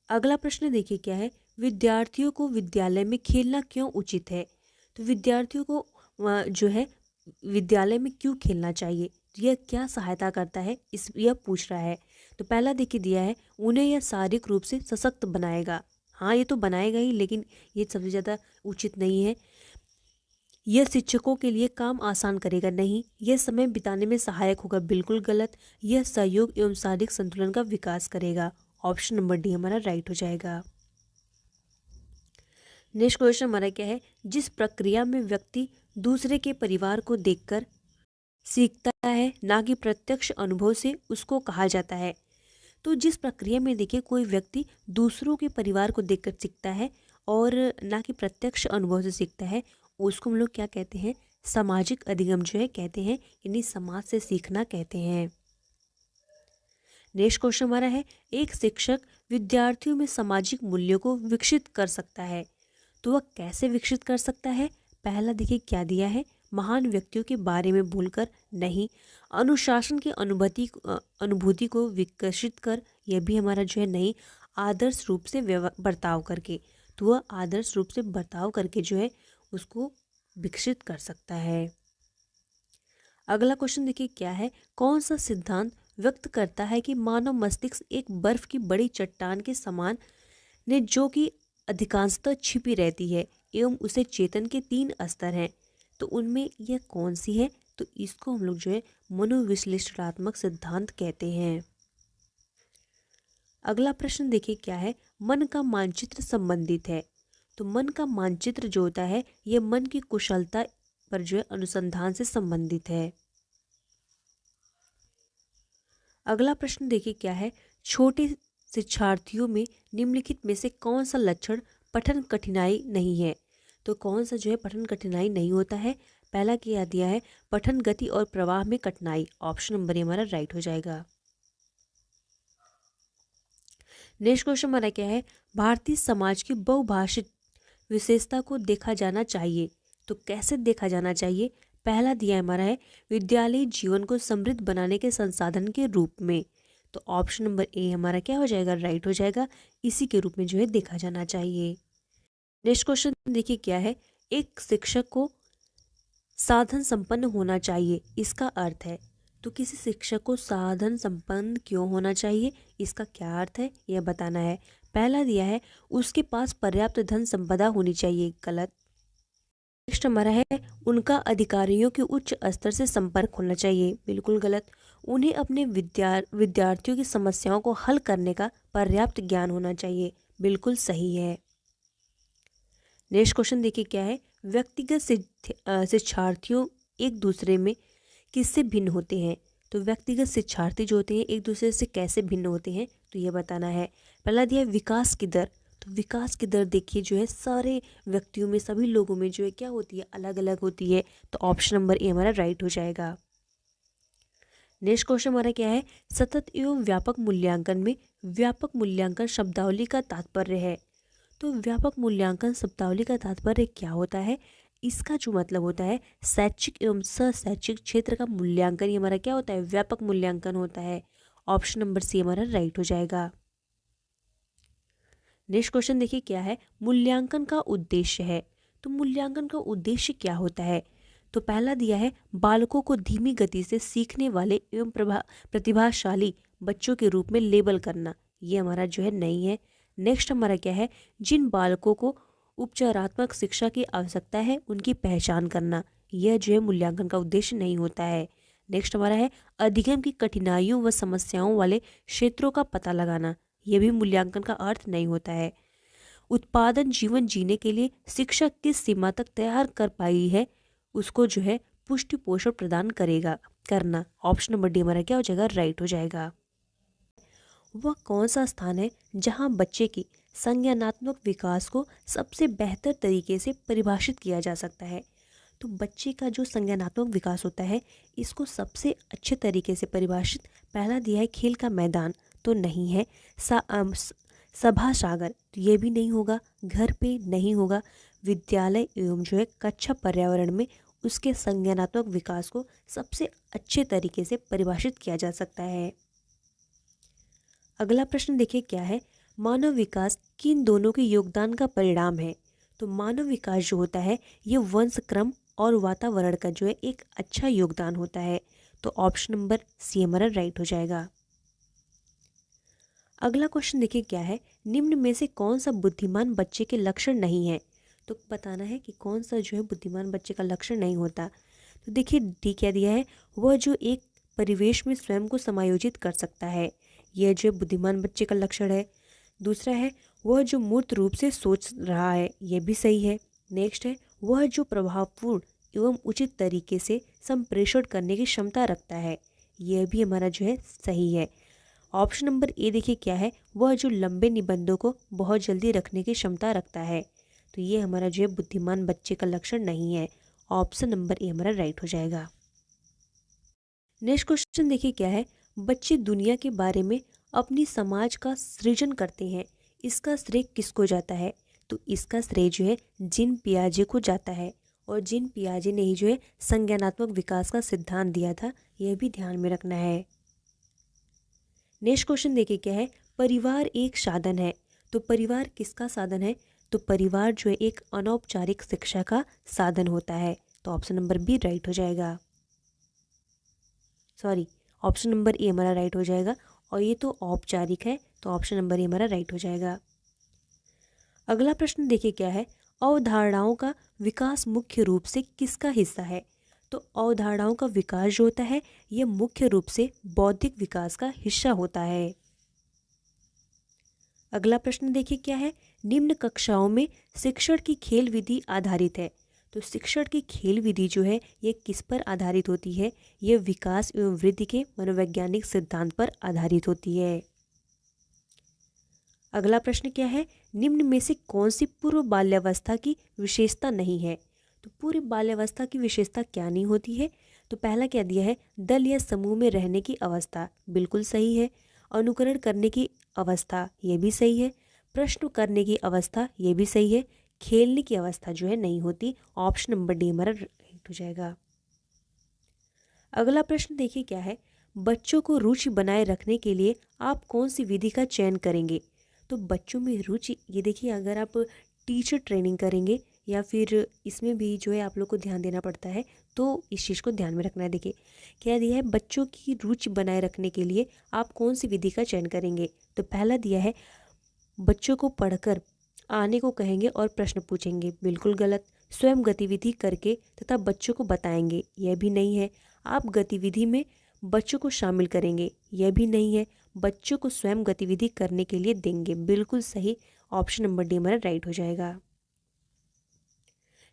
अगला प्रश्न देखिए क्या है, विद्यार्थियों को विद्यालय में खेलना क्यों उचित है। तो विद्यार्थियों को जो है विद्यालय में क्यों खेलना चाहिए, तो यह क्या सहायता करता है, इस यह पूछ रहा है। तो पहला देखिए दिया है, उन्हें यह शारीरिक रूप से सशक्त बनाएगा। हाँ ये तो बनाएगा ही, लेकिन ये सबसे ज़्यादा उचित नहीं है। यह शिक्षकों के लिए काम आसान करेगा, नहीं। यह समय बिताने में सहायक होगा, बिल्कुल गलत। यह सहयोग एवं शारीरिक संतुलन का विकास करेगा। ऑप्शन नंबर डी हमारा राइट हो जाएगा। नेक्स्ट क्वेश्चन हमारा क्या है, जिस प्रक्रिया में व्यक्ति दूसरे के परिवार को देखकर सीखता है ना कि प्रत्यक्ष अनुभव से, उसको कहा जाता है। तो जिस प्रक्रिया में देखिए कोई व्यक्ति दूसरों के परिवार को देखकर सीखता है और ना कि प्रत्यक्ष अनुभव से सीखता है, उसको हम लोग क्या कहते हैं, सामाजिक अधिगम जो है कहते हैं, यानी समाज से सीखना कहते हैं। नेक्स्ट क्वेश्चन हमारा है, एक शिक्षक विद्यार्थियों में सामाजिक मूल्यों को विकसित कर सकता है। तो वह कैसे विकसित कर सकता है, पहला देखिए क्या दिया है, महान व्यक्तियों के बारे में बोलकर, नहीं। अनुशासन की अनुभूति को विकसित कर, यह भी हमारा जो है नहीं। आदर्श रूप से बर्ताव करके, तो वह आदर्श रूप से बर्ताव करके जो है उसको विकसित कर सकता है। अगला क्वेश्चन देखिए क्या है, कौन सा सिद्धांत व्यक्त करता है कि मानव मस्तिष्क एक बर्फ की बड़ी चट्टान के समान ने जो कि अधिकांशतः छिपी रहती है एवं उसे चेतन के 3 स्तर हैं। तो उनमें यह कौन सी है, तो इसको हम लोग जो है मनोविश्लेषणात्मक सिद्धांत कहते हैं। अगला प्रश्न देखिए क्या है, मन का मानचित्र संबंधित है। तो मन का मानचित्र जो होता है यह मन की कुशलता पर जो है अनुसंधान से संबंधित है। अगला प्रश्न देखिए क्या है, छोटे शिक्षार्थियों में निम्नलिखित में से कौन सा लक्षण पठन कठिनाई नहीं है। तो कौन सा जो है पठन कठिनाई नहीं होता है? पहला क्या दिया है, पठन गति और प्रवाह में कठिनाई। ऑप्शन नंबर ये हमारा राइट हो जाएगा। नेक्स्ट क्वेश्चन हमारा क्या है, भारतीय समाज की बहुभाषिक विशेषता को देखा जाना चाहिए। तो कैसे देखा जाना चाहिए? पहला दिया हमारा है, विद्यालय जीवन को समृद्ध बनाने के संसाधन के रूप में। तो ऑप्शन नंबर ए हमारा क्या हो जाएगा, राइट हो जाएगा। इसी के रूप में जो है देखा जाना चाहिए। नेक्स्ट क्वेश्चन देखिए क्या है, एक शिक्षक को साधन संपन्न होना चाहिए, इसका अर्थ है। तो किसी शिक्षक को साधन संपन्न क्यों होना चाहिए, इसका क्या अर्थ है यह बताना है। पहला दिया है, उसके पास पर्याप्त धन संपदा होनी चाहिए, गलत। नेक्स्ट हमारा है, उनका अधिकारियों के उच्च स्तर से संपर्क होना चाहिए, बिल्कुल गलत। उन्हें अपने विद्यार्थियों की समस्याओं को हल करने का पर्याप्त ज्ञान होना चाहिए, बिल्कुल सही है। नेक्स्ट क्वेश्चन देखिए क्या है, व्यक्तिगत शिक्षार्थियों एक दूसरे में किससे भिन्न होते हैं। तो व्यक्तिगत शिक्षार्थी जो होते हैं एक दूसरे से कैसे भिन्न होते हैं, तो ये बताना है। पहला दिया है विकास की दर। तो विकास की दर देखिए जो है सारे व्यक्तियों में, सभी लोगों में जो है क्या होती है, अलग अलग होती है। तो ऑप्शन नंबर ए हमारा राइट हो जाएगा। नेक्स्ट क्वेश्चन हमारा क्या है, सतत एवं व्यापक मूल्यांकन में व्यापक मूल्यांकन शब्दावली का तात्पर्य है। तो व्यापक मूल्यांकन शब्दावली का तात्पर्य क्या होता है, इसका जो मतलब होता है शैक्षिक एवं शैक्षिक क्षेत्र का मूल्यांकन, ये हमारा क्या होता है, व्यापक मूल्यांकन होता है। ऑप्शन नंबर सी हमारा राइट हो जाएगा। नेक्स्ट क्वेश्चन देखिए क्या है, मूल्यांकन का उद्देश्य है। तो मूल्यांकन का उद्देश्य क्या होता है। तो पहला दिया है, बालकों को धीमी गति से सीखने वाले एवं प्रतिभाशाली बच्चों के रूप में लेबल करना, ये हमारा जो है नहीं है। नेक्स्ट हमारा क्या है, जिन बालकों को उपचारात्मक शिक्षा की आवश्यकता है उनकी पहचान करना, यह जो है मूल्यांकन का उद्देश्य नहीं होता है। नेक्स्ट हमारा है, अधिगम की कठिनाइयों व समस्याओं वाले क्षेत्रों का पता लगाना, यह भी मूल्यांकन का अर्थ नहीं होता है। उत्पादन जीवन जीने के लिए शिक्षा किस सीमा तक तैयार कर पाई है, उसको जो है पुष्टि पोषण प्रदान करना। ऑप्शन नंबर डी हमारा क्या हो जाएगा, राइट हो जाएगा। वह कौन सा स्थान है जहां बच्चे की संज्ञानात्मक विकास को सबसे बेहतर तरीके से परिभाषित किया जा सकता है। तो बच्चे का जो संज्ञानात्मक विकास होता है इसको सबसे अच्छे तरीके से परिभाषित, पहला दिया है खेल का मैदान, तो नहीं है। सभा सागर, तो ये भी नहीं होगा। घर पे नहीं होगा। विद्यालय एवं जो है कक्षा पर्यावरण में उसके संज्ञानात्मक विकास को सबसे अच्छे तरीके से परिभाषित किया जा सकता है। अगला प्रश्न देखिए क्या है, मानव विकास किन दोनों के योगदान का परिणाम है। तो मानव विकास जो होता है ये वंश क्रम और वातावरण का जो है एक अच्छा योगदान होता है। तो ऑप्शन नंबर सी हमारा राइट हो जाएगा। अगला क्वेश्चन देखिए क्या है, निम्न में से कौन सा बुद्धिमान बच्चे के लक्षण नहीं है। तो बताना है कि कौन सा जो है बुद्धिमान बच्चे का लक्षण नहीं होता। तो देखिए डी क्या दिया है, वह जो एक परिवेश में स्वयं को समायोजित कर सकता है, यह जो बुद्धिमान बच्चे का लक्षण है। दूसरा है, वह जो मूर्त रूप से सोच रहा है, यह भी सही है। नेक्स्ट है, वह जो प्रभावपूर्ण एवं उचित तरीके से संप्रेषण करने की क्षमता रखता है, यह भी हमारा जो है सही है। ऑप्शन नंबर ए देखिए क्या है, वह जो लंबे निबंधों को बहुत जल्दी रखने की क्षमता रखता है। तो ये हमारा जो है बुद्धिमान बच्चे का लक्षण नहीं है। ऑप्शन नंबर ए हमारा राइट हो जाएगा। नेक्स्ट क्वेश्चन देखिए क्या है, बच्चे दुनिया के बारे में अपनी समाज का सृजन करते हैं, इसका श्रेय किसको जाता है। तो इसका श्रेय जो है जीन पियाजे को जाता है, और जीन पियाजे ने ही जो है संज्ञानात्मक विकास का सिद्धांत दिया था, यह भी ध्यान में रखना है। नेक्स्ट क्वेश्चन देखिए क्या है, परिवार एक साधन है। तो परिवार किसका साधन है। तो परिवार जो है एक अनौपचारिक शिक्षा का साधन होता है। तो ऑप्शन नंबर बी राइट हो जाएगा। सॉरी, ऑप्शन नंबर ए हमारा राइट हो जाएगा, और ये तो औपचारिक है, तो ऑप्शन नंबर ए हमारा राइट हो जाएगा। अगला प्रश्न देखिए क्या है, अवधारणाओं का विकास मुख्य रूप से किसका हिस्सा है। तो अवधारणाओं का विकास जो होता है यह मुख्य रूप से बौद्धिक विकास का हिस्सा होता है। अगला प्रश्न देखिए क्या है, निम्न कक्षाओं में शिक्षण की खेल विधि आधारित है। तो शिक्षण की खेल विधि जो है ये किस पर आधारित होती है, यह विकास एवं वृद्धि के मनोवैज्ञानिक सिद्धांत पर आधारित होती है। अगला प्रश्न क्या है, निम्न में से कौन सी पूर्व बाल्यावस्था की विशेषता नहीं है। तो पूर्व बाल्यावस्था की विशेषता क्या नहीं होती है। तो पहला क्या दिया है, दल या समूह में रहने की अवस्था, बिल्कुल सही है। अनुकरण करने की अवस्था, ये भी सही है। प्रश्न करने की अवस्था, ये भी सही है। खेलने की अवस्था जो है नहीं होती। ऑप्शन नंबर डी हमारा राइट हो जाएगा। अगला प्रश्न देखिए क्या है, बच्चों को रुचि बनाए रखने के लिए आप कौन सी विधि का चयन करेंगे। तो बच्चों में रुचि, ये देखिए अगर आप टीचर ट्रेनिंग करेंगे या फिर इसमें भी जो है आप लोग को ध्यान देना पड़ता है, तो इस चीज़ को ध्यान में रखना है। देखिए क्या दिया है, बच्चों की रुचि बनाए रखने के लिए आप कौन सी विधि का चयन करेंगे। तो पहला दिया है, बच्चों को पढ़कर आने को कहेंगे और प्रश्न पूछेंगे, बिल्कुल गलत। स्वयं गतिविधि करके तथा बच्चों को बताएंगे, यह भी नहीं है। आप गतिविधि में बच्चों को शामिल करेंगे, यह भी नहीं है। बच्चों को स्वयं गतिविधि करने के लिए देंगे, बिल्कुल सही। ऑप्शन नंबर डी हमारा राइट हो जाएगा।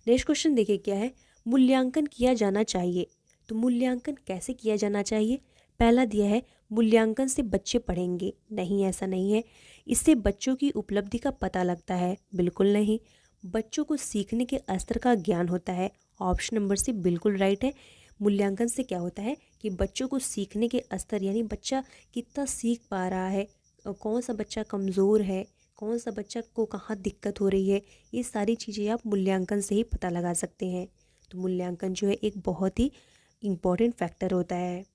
नेक्स्ट क्वेश्चन देखिए क्या है, मूल्यांकन किया जाना चाहिए। तो मूल्यांकन कैसे किया जाना चाहिए। पहला दिया है, मूल्यांकन से बच्चे पढ़ेंगे, नहीं ऐसा नहीं है। इससे बच्चों की उपलब्धि का पता लगता है, बिल्कुल नहीं। बच्चों को सीखने के स्तर का ज्ञान होता है, ऑप्शन नंबर सी बिल्कुल राइट है। मूल्यांकन से क्या होता है कि बच्चों को सीखने के स्तर, यानी बच्चा कितना सीख पा रहा है, कौन सा बच्चा कमज़ोर है, कौन सा बच्चा को कहाँ दिक्कत हो रही है, ये सारी चीज़ें आप मूल्यांकन से ही पता लगा सकते हैं। तो मूल्यांकन जो है एक बहुत ही इम्पॉर्टेंट फैक्टर होता है।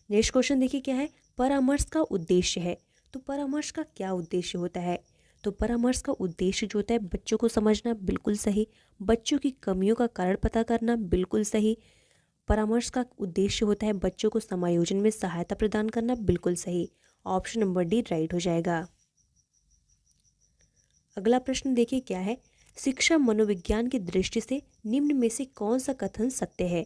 नेक्स्ट क्वेश्चन देखिए क्या है, परामर्श का उद्देश्य है। तो परामर्श का क्या उद्देश्य होता है। तो परामर्श का उद्देश्य जो होता है बच्चों को समझना, बिल्कुल सही। बच्चों की कमियों का कारण पता करना, बिल्कुल सही। परामर्श का उद्देश्य होता है बच्चों को समायोजन में सहायता प्रदान करना, बिल्कुल सही। ऑप्शन नंबर डी राइट हो जाएगा। अगला प्रश्न देखिए क्या है, शिक्षा मनोविज्ञान की दृष्टि से निम्न में से कौन सा कथन सत्य है।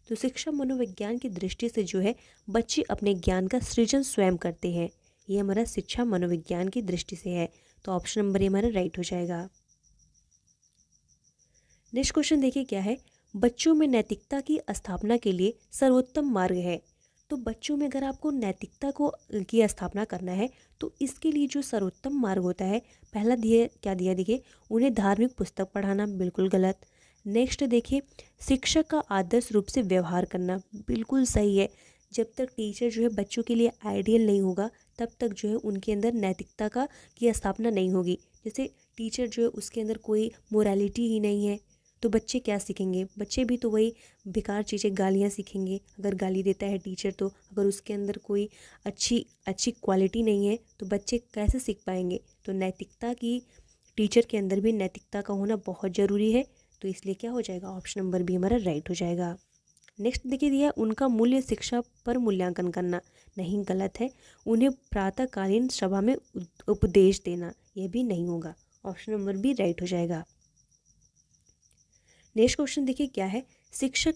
तो शिक्षा मनोविज्ञान की दृष्टि से जो है बच्चे अपने ज्ञान का सृजन स्वयं करते हैं, ये हमारा शिक्षा मनोविज्ञान की दृष्टि से है। तो ऑप्शन नंबर ये हमारा राइट हो जाएगा। नेक्स्ट क्वेश्चन देखिए क्या है, बच्चों में नैतिकता की स्थापना के लिए सर्वोत्तम मार्ग है। तो बच्चों में अगर आपको नैतिकता को की स्थापना करना है तो इसके लिए जो सर्वोत्तम मार्ग होता है, पहला दिए क्या दिया, देखिए उन्हें धार्मिक पुस्तक पढ़ाना, बिल्कुल गलत। नेक्स्ट देखिए, शिक्षक का आदर्श रूप से व्यवहार करना, बिल्कुल सही है। जब तक टीचर जो है बच्चों के लिए आइडियल नहीं होगा तब तक जो है उनके अंदर नैतिकता का की स्थापना नहीं होगी। जैसे टीचर जो है उसके अंदर कोई मोरालिटी ही नहीं है तो बच्चे क्या सीखेंगे। बच्चे भी तो वही बेकार चीज़ें, गालियाँ सीखेंगे। अगर गाली देता है टीचर तो अगर उसके अंदर कोई अच्छी अच्छी क्वालिटी नहीं है तो बच्चे कैसे सीख पाएंगे। तो नैतिकता की, टीचर के अंदर भी नैतिकता का होना बहुत ज़रूरी है। तो इसलिए क्या हो जाएगा, ऑप्शन नंबर बी हमारा राइट हो जाएगा। नेक्स्ट देखिए दिया, उनका मूल्य शिक्षा पर मूल्यांकन करना, नहीं गलत है। उन्हें प्रातःकालीन सभा में उपदेश देना, यह भी नहीं होगा। ऑप्शन नंबर बी राइट हो जाएगा। नेक्स्ट क्वेश्चन देखिए क्या है, शिक्षक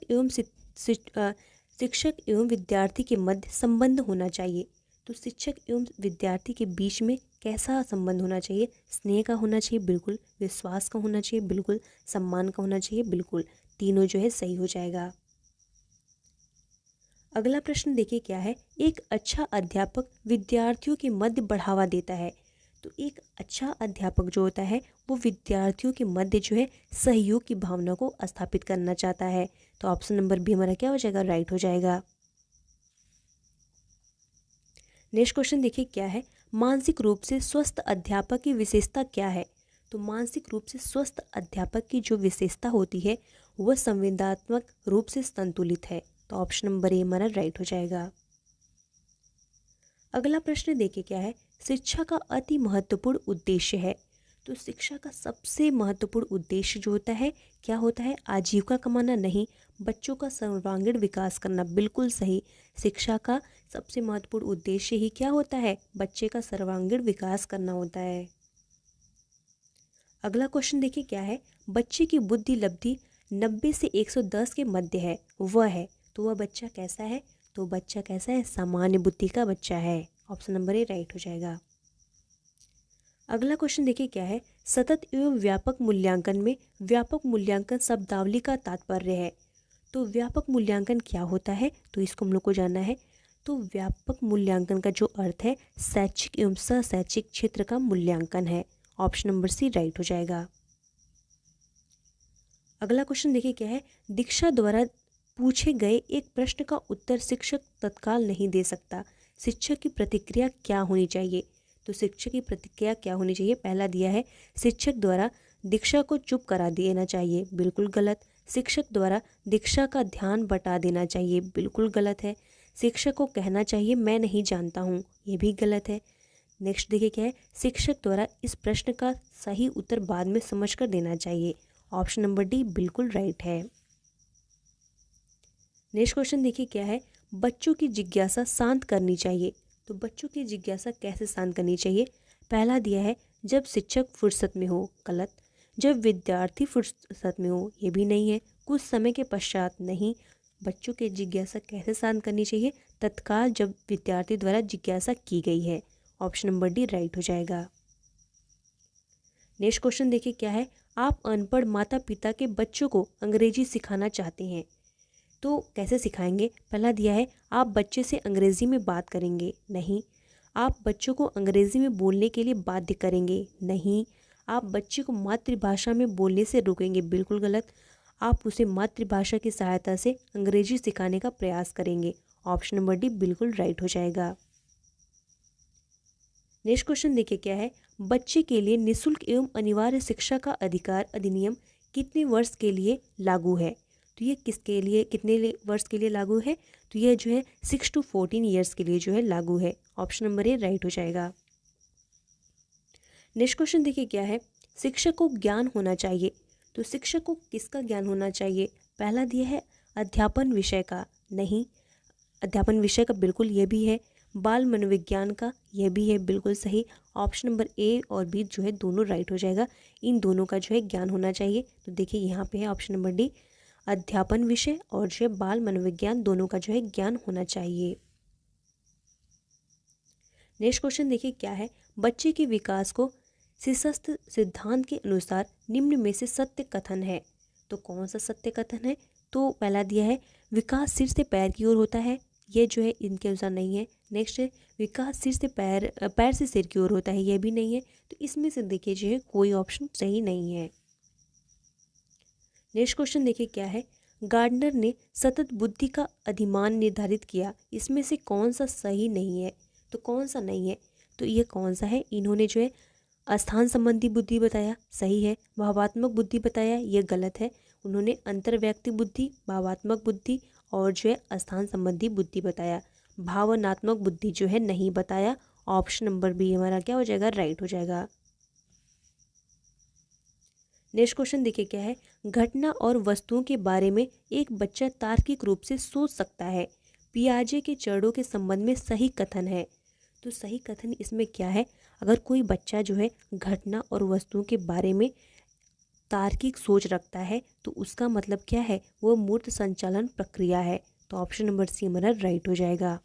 एवं विद्यार्थी के मध्य संबंध होना चाहिए। तो शिक्षक एवं विद्यार्थी के बीच में कैसा संबंध होना चाहिए। स्नेह का होना चाहिए, बिल्कुल। विश्वास का होना चाहिए, बिल्कुल। सम्मान का होना चाहिए, बिल्कुल। तीनों जो है सही हो जाएगा। अगला प्रश्न देखिए क्या है, एक अच्छा अध्यापक विद्यार्थियों के मध्य बढ़ावा देता है। तो एक अच्छा अध्यापक जो होता है वो विद्यार्थियों के मध्य जो है सहयोग की भावना को स्थापित करना चाहता है। तो ऑप्शन नंबर बी हमारा क्या हो जाएगा, राइट हो जाएगा। नेक्स्ट क्वेश्चन देखिए क्या है, मानसिक रूप से स्वस्थ अध्यापक की विशेषता क्या है। तो मानसिक रूप से स्वस्थ अध्यापक की जो विशेषता होती है वह संवेदनात्मक रूप से संतुलित है। तो ऑप्शन नंबर ए हमारा राइट हो जाएगा। अगला प्रश्न देखिए क्या है, शिक्षा का अति महत्वपूर्ण उद्देश्य है। तो शिक्षा का सबसे महत्वपूर्ण उद्देश्य जो होता है क्या होता है, आजीविका कमाना नहीं, बच्चों का सर्वांगीण विकास करना, बिल्कुल सही। शिक्षा का सबसे महत्वपूर्ण उद्देश्य ही क्या होता है, बच्चे का सर्वांगीण विकास करना होता है। अगला क्वेश्चन देखिए क्या है, बच्चे की बुद्धि लब्धि 90 से 110 के मध्य है, वह है। तो वह बच्चा कैसा है, तो बच्चा कैसा है, सामान्य बुद्धि का बच्चा है। ऑप्शन नंबर ए राइट हो जाएगा। अगला क्वेश्चन देखिए क्या है, सतत एवं व्यापक मूल्यांकन में व्यापक मूल्यांकन शब्दावली का तात्पर्य है। तो व्यापक मूल्यांकन क्या होता है, तो इसको हम लोग को जानना है। तो व्यापक मूल्यांकन का जो अर्थ है शैक्षिक एवं सशैक्षिक क्षेत्र का मूल्यांकन है। ऑप्शन नंबर सी राइट हो जाएगा। अगला क्वेश्चन देखिए क्या है, दीक्षा द्वारा पूछे गए एक प्रश्न का उत्तर शिक्षक तत्काल नहीं दे सकता, शिक्षक की प्रतिक्रिया क्या होनी चाहिए। तो शिक्षक की प्रतिक्रिया क्या होनी चाहिए, पहला दिया है शिक्षक द्वारा दीक्षा को चुप करा देना चाहिए, बिल्कुल गलत। शिक्षक द्वारा दीक्षा का ध्यान बटा देना चाहिए, बिल्कुल गलत है। शिक्षक को कहना चाहिए मैं नहीं जानता हूँ, ये भी गलत है। नेक्स्ट देखिए क्या है, शिक्षक द्वारा इस प्रश्न का सही उत्तर बाद में समझकर देना चाहिए। ऑप्शन नंबर डी बिल्कुल राइट है। नेक्स्ट क्वेश्चन देखिए क्या है, बच्चों की जिज्ञासा शांत करनी चाहिए। तो बच्चों की जिज्ञासा कैसे शांत करनी चाहिए, पहला दिया है जब शिक्षक फुर्सत में हो, गलत। जब विद्यार्थी फुर्सत में हो, ये भी नहीं है। कुछ समय के पश्चात, नहीं। बच्चों की जिज्ञासा कैसे शांत करनी चाहिए, तत्काल जब विद्यार्थी द्वारा जिज्ञासा की गई है। ऑप्शन नंबर डी राइट हो जाएगा। नेक्स्ट क्वेश्चन देखिए क्या है, आप अनपढ़ माता पिता के बच्चों को अंग्रेजी सिखाना चाहते हैं, तो कैसे सिखाएंगे। पहला दिया है आप बच्चे से अंग्रेजी में बात करेंगे, नहीं। आप बच्चों को अंग्रेजी में बोलने के लिए बाध्य करेंगे, नहीं। आप बच्चे को मातृभाषा में बोलने से रोकेंगे, बिल्कुल गलत। आप उसे मातृभाषा की सहायता से अंग्रेजी सिखाने का प्रयास करेंगे। ऑप्शन नंबर डी बिल्कुल राइट हो जाएगा। नेक्स्ट क्वेश्चन देखिए क्या है, बच्चे के लिए निःशुल्क एवं अनिवार्य शिक्षा का अधिकार अधिनियम कितने वर्ष के लिए लागू है। तो ये किसके लिए, कितने वर्ष के लिए लागू है, तो ये जो है 6 to 14 ईयर्स के लिए जो है लागू है। ऑप्शन नंबर ए राइट हो जाएगा। नेक्स्ट क्वेश्चन देखिए क्या है, शिक्षक को ज्ञान होना चाहिए, तो शिक्षक को किसका ज्ञान होना चाहिए। पहला दिया है अध्यापन विषय का, नहीं। अध्यापन विषय का बिल्कुल ये भी है। बाल मनोविज्ञान का, यह भी है, बिल्कुल सही। ऑप्शन नंबर ए और बी जो है दोनों राइट हो जाएगा। इन दोनों का जो है ज्ञान होना चाहिए। तो देखिए यहाँ पे है ऑप्शन नंबर डी, अध्यापन विषय और जो है बाल मनोविज्ञान, दोनों का जो है ज्ञान होना चाहिए। नेक्स्ट क्वेश्चन देखिए क्या है, बच्चे के विकास को शिशस्थ सिद्धांत के अनुसार निम्न में से सत्य कथन है। तो कौन सा सत्य कथन है, तो पहला दिया है विकास सिर से पैर की ओर होता है, ये जो है इनके अनुसार नहीं है। नेक्स्ट है विकास सिर से पैर, पैर से सिर की ओर होता है, ये भी नहीं है। तो इसमें से देखिए जो है कोई ऑप्शन सही नहीं है। नेक्स्ट क्वेश्चन देखिए क्या है, गार्डनर ने सतत बुद्धि का अधिमान निर्धारित किया, इसमें से कौन सा सही नहीं है। तो कौन सा नहीं है, तो ये कौन सा है, इन्होंने जो है स्थान संबंधी बुद्धि बताया, सही है। भावात्मक बुद्धि बताया, ये गलत है। उन्होंने अंतर्व्यक्ति बुद्धि, भावात्मक बुद्धि और जो है स्थान संबंधी बुद्धि बताया, भावनात्मक बुद्धि जो है नहीं बताया। ऑप्शन नंबर बी हमारा क्या हो जाएगा, राइट हो जाएगा। नेक्स्ट क्वेश्चन देखिए क्या है, घटना और वस्तुओं के बारे में एक बच्चा तार्किक रूप से सोच सकता है, पियाजे के चरणों के संबंध में सही कथन है। तो सही कथन इसमें क्या है, अगर कोई बच्चा जो है घटना और वस्तुओं के बारे में तार्किक सोच रखता है तो उसका मतलब क्या है, वो मूर्त संचालन प्रक्रिया है। तो ऑप्शन नंबर सी हमारा राइट हो जाएगा।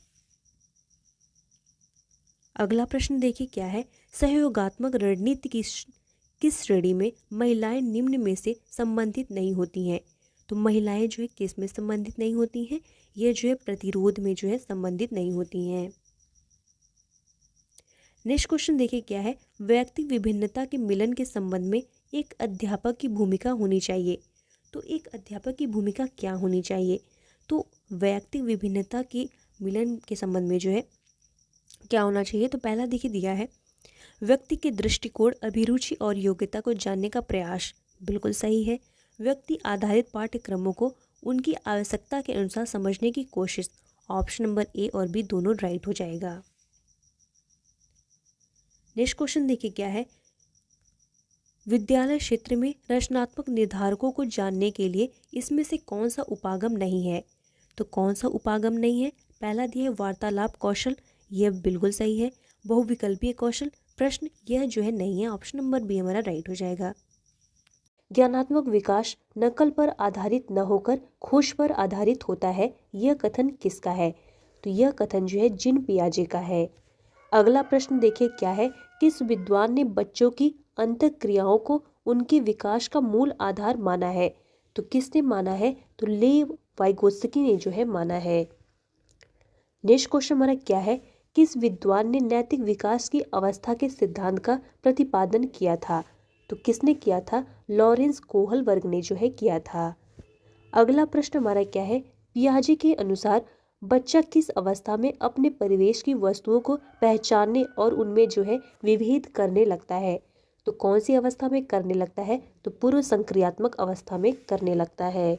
अगला प्रश्न देखिए क्या है, सहयोगात्मक रणनीति की किस श्रेणी में महिलाएं निम्न में से संबंधित नहीं होती हैं। तो महिलाएं जो है किस में संबंधित नहीं होती हैं, ये जो है प्रतिरोध में जो है संबंधित नहीं होती हैं। नेक्स्ट क्वेश्चन देखिए क्या है, व्यक्ति विभिन्नता के मिलन के संबंध में एक अध्यापक की भूमिका होनी चाहिए। तो एक अध्यापक की भूमिका क्या होनी चाहिए, तो व्यक्ति विभिन्नता के मिलन के संबंध में जो है क्या होना चाहिए। तो पहला देखिए दिया है व्यक्ति के दृष्टिकोण, अभिरुचि और योग्यता को जानने का प्रयास, बिल्कुल सही है। व्यक्ति आधारित पाठ्यक्रमों को उनकी आवश्यकता के अनुसार समझने की कोशिश, ऑप्शन नंबर ए और बी दोनों राइट हो जाएगा। नेक्स्ट क्वेश्चन देखिए क्या है, विद्यालय क्षेत्र में रचनात्मक निर्धारकों को जानने के लिए इसमें से कौन सा उपागम नहीं है। तो कौन सा उपागम नहीं है, पहला दिया है वार्तालाप कौशल, यह बिल्कुल सही है। बहुविकल्पीय कौशल, प्रश्न, यह जो है नहीं है। ऑप्शन नंबर बी हमारा राइट हो जाएगा। ज्ञानात्मक विकास नकल पर आधारित न होकर खोज पर आधारित होता है, यह कथन किसका है। तो यह कथन जो है जिन पियाजे का है। अगला प्रश्न देखिए क्या है, किस विद्वान ने बच्चों की अंतःक्रियाओं को उनके विकास का मूल आधार माना है। तो किसने माना है, तो लेव वाइगोत्स्की ने जो है माना है। नेक्स्ट क्वेश्चन हमारा क्या है, किस विद्वान ने नैतिक विकास की अवस्था के सिद्धांत का प्रतिपादन किया था? तो किसने किया था? लॉरेंस कोहलबर्ग ने जो है किया था। अगला प्रश्न हमारा क्या है, पियाजे के अनुसार बच्चा किस अवस्था में अपने परिवेश की वस्तुओं को पहचानने और उनमें जो है विभेद करने लगता है? तो कौन सी अवस्था में करने लगता है? तो पूर्व संक्रियात्मक अवस्था में करने लगता है।